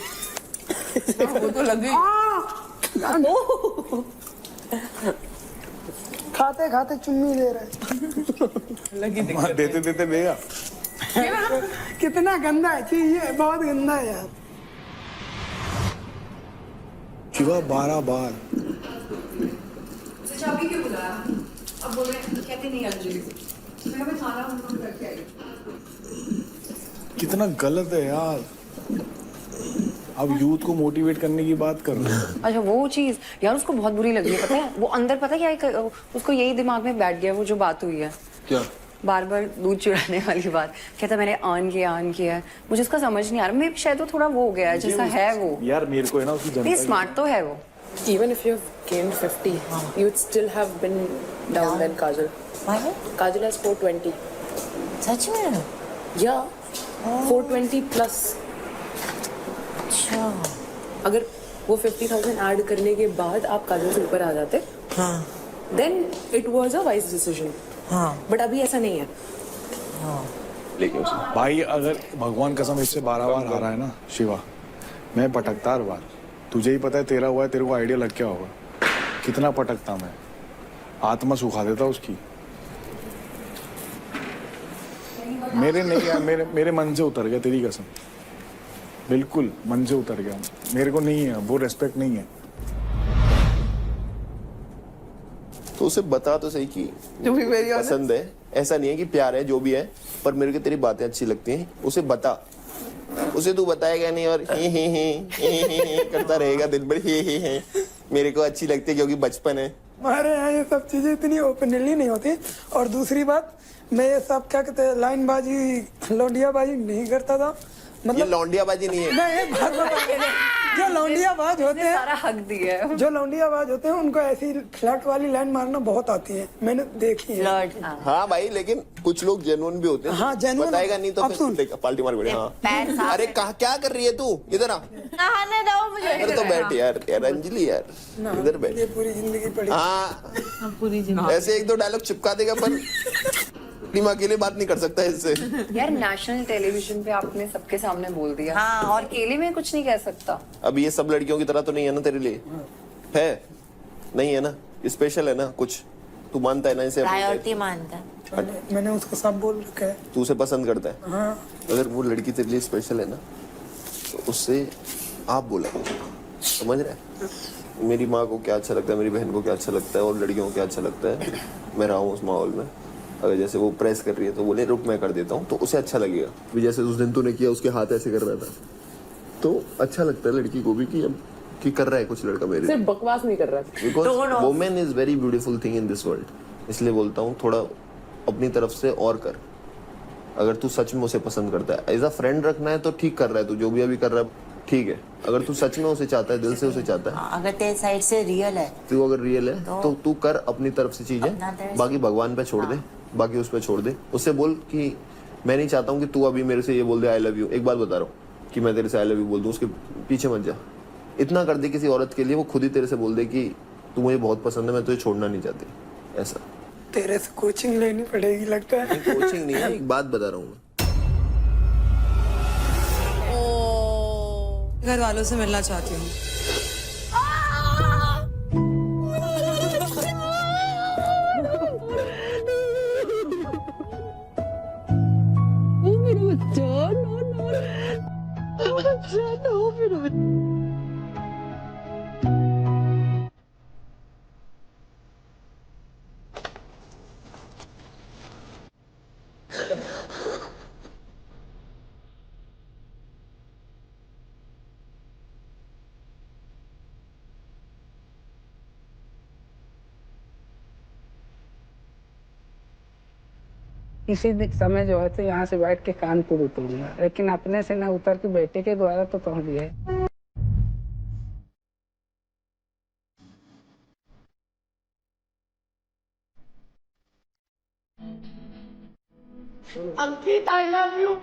वो तो लगी। खाते खाते चुम्मी दे रहे। लगी देते देते बेगा। कितना गंदा है, ये बहुत गंदा है यार। शिवा 12 बार चाबी क्यों बुलाया? अब बोल रहे कहते नहीं अंजलि को, मैं भी खाना उनको करके आई। कितना गलत है यार। अब यूथ को मोटिवेट करने की बात कर रहे हैं। अच्छा वो चीज यार उसको बहुत बुरी लगी है, पता है वो अंदर, पता है क्या है, उसको यही दिमाग में बैठ गया वो जो बात हुई है, क्या? बार बार दूध चुराने वाली बात। कहता मैंने अर्न किया है, मुझे उसका समझ नहीं आ रहा। मैं शायद वो थोड़ा वो हो गया है जैसा है वो। यार मेरे को है ना उसकी जनता स्मार्ट तो है वो। Even if you've gained 50, you'd still have been down than Kajal. Why? Kajal has 420. सच में? Yeah, 420 plus. अच्छा। अगर वो 50,000 ऐड करने के बाद आप काजल से ऊपर आ जाते, हाँ। then it was a wise decision. हाँ। But अभी ऐसा नहीं है। हाँ। लेके उसे। भाई अगर भगवान कसम इससे 12 बार हारा है ना शिवा, मैं पटकता हर बार। तुझे ही पता है, तेरा हुआ है, तेरे को आइडिया लग क्या होगा। कितना पटकता मैं, आत्मा सुखा देता उसकी। मेरे नहीं यार, मेरे मन से उतर गया, तेरी कसम, बिल्कुल मन से उतर गया। मेरे को नहीं है वो रेस्पेक्ट, नहीं है। तो उसे बता तो सही कि पसंद है, ऐसा नहीं है कि प्यार है, जो भी है, पर मेरे को तेरी बातें अच्छी लगती हैं, उसे बता। उसे तू बताएगा नहीं और ही करता रहेगा दिन भर, ही मेरे को अच्छी लगती है क्योंकि बचपन है। हमारे यहाँ ये सब चीजें इतनी ओपनली नहीं होती। और दूसरी बात, मैं ये सब क्या कहते हैं, लाइनबाजी, लौंडियाबाजी नहीं करता था। ये लौंडियाबाजी नहीं है। मैं एक बात बता, जो लौंडियाबाज होते हैं, सारा हक दिया है। जो लौंडियाबाज होते हैं उनको ऐसी फ्लर्ट वाली लाइन मारना बहुत आती है, मैंने देखी है। हाँ भाई, लेकिन कुछ लोग जेन्युइन भी होते हैं। हाँ, genuine। बताएगा नहीं तो अब फिर देख, पाल्टी मार पड़े। हाँ, अरे कहा क्या कर रही है तू, इधर आ। नहाने दो मुझे। इधर तो बैठ यार, यार अंजलि यार, इधर बैठ। ये पूरी जिंदगी पड़ी। हाँ, ऐसे एक दो डायलॉग चिपका देगा, पर टीम अकेले बात नहीं कर सकता इससे। यार नेशनल टेलीविजन पे आपने सबके सामने बोल दिया। हाँ। और अकेले में कुछ नहीं कह सकता। अब ये सब लड़कियों की तरह तो नहीं है ना तेरे लिए, है नहीं है ना, स्पेशल है ना कुछ, तू मानता है ना इसे? प्रायोरिटी मानता है। मैंने उसको सब बोल रखा है। तू उसे पसंद करता है। हाँ। अगर वो लड़की तेरे लिए स्पेशल है ना, तो उससे आप बोला, समझ रहा है? मेरी माँ को क्या अच्छा लगता है, मेरी बहन को क्या अच्छा लगता है, और लड़कियों को क्या अच्छा लगता है, मैं रहा हूँ उस माहौल में। अगर जैसे वो प्रेस कर रही है तो बोले रुक मैं कर देता हूँ, तो उसे अच्छा लगेगा। भी जैसे उस दिन तूने किया, उसके हाथ ऐसे कर रहा था, तो अच्छा लगता है लड़की को भी कि अब कि कर रहा है कुछ लड़का मेरे, सिर्फ बकवास नहीं कर रहा। Because women is very beautiful thing in this world. इसलिए बोलता हूँ थोड़ा अपनी तरफ से और कर। अगर तू सच में उसे पसंद करता है, एज अ फ्रेंड रखना है तो ठीक कर रहा है, तू जो भी अभी कर रहा है ठीक है। अगर तू सच में उसे चाहता है, दिल से उसे चाहता है, अगर तेरे साइड से रियल है, तू अगर रियल है तो तू कर अपनी तरफ से चीजें, बाकी भगवान पे छोड़ दे, बाकी उस पे छोड़ दे। उससे बोल कि मैं नहीं चाहता हूँ कि तू अभी मेरे से ये बोल दे आई लव यू। एक बात बता रहा हूँ कि मैं तेरे से आई लव यू बोल दूँ, उसके पीछे मत जा। इतना कर दे किसी औरत के लिए, वो खुद ही तेरे से बोल दे कि तू मुझे बहुत पसंद है, मैं तुझे छोड़ना नहीं चाहती। ऐसा तेरे से कोचिंग लेनी पड़ेगी लगता है। कोचिंग नहीं है, एक बात बता रहा हूँ मैं। घर वालों से मिलना चाहती हूँ। किसी समय जो है तो यहाँ से बैठ के कानपुर उतरूंगा, लेकिन अपने से ना उतर के बेटे के द्वारा तो पहुंच गए। Ankit I love you.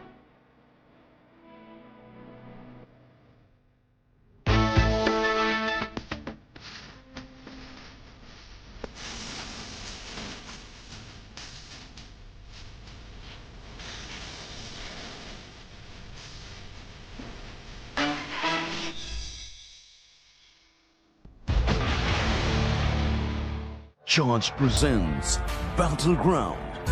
Charge presents Battleground.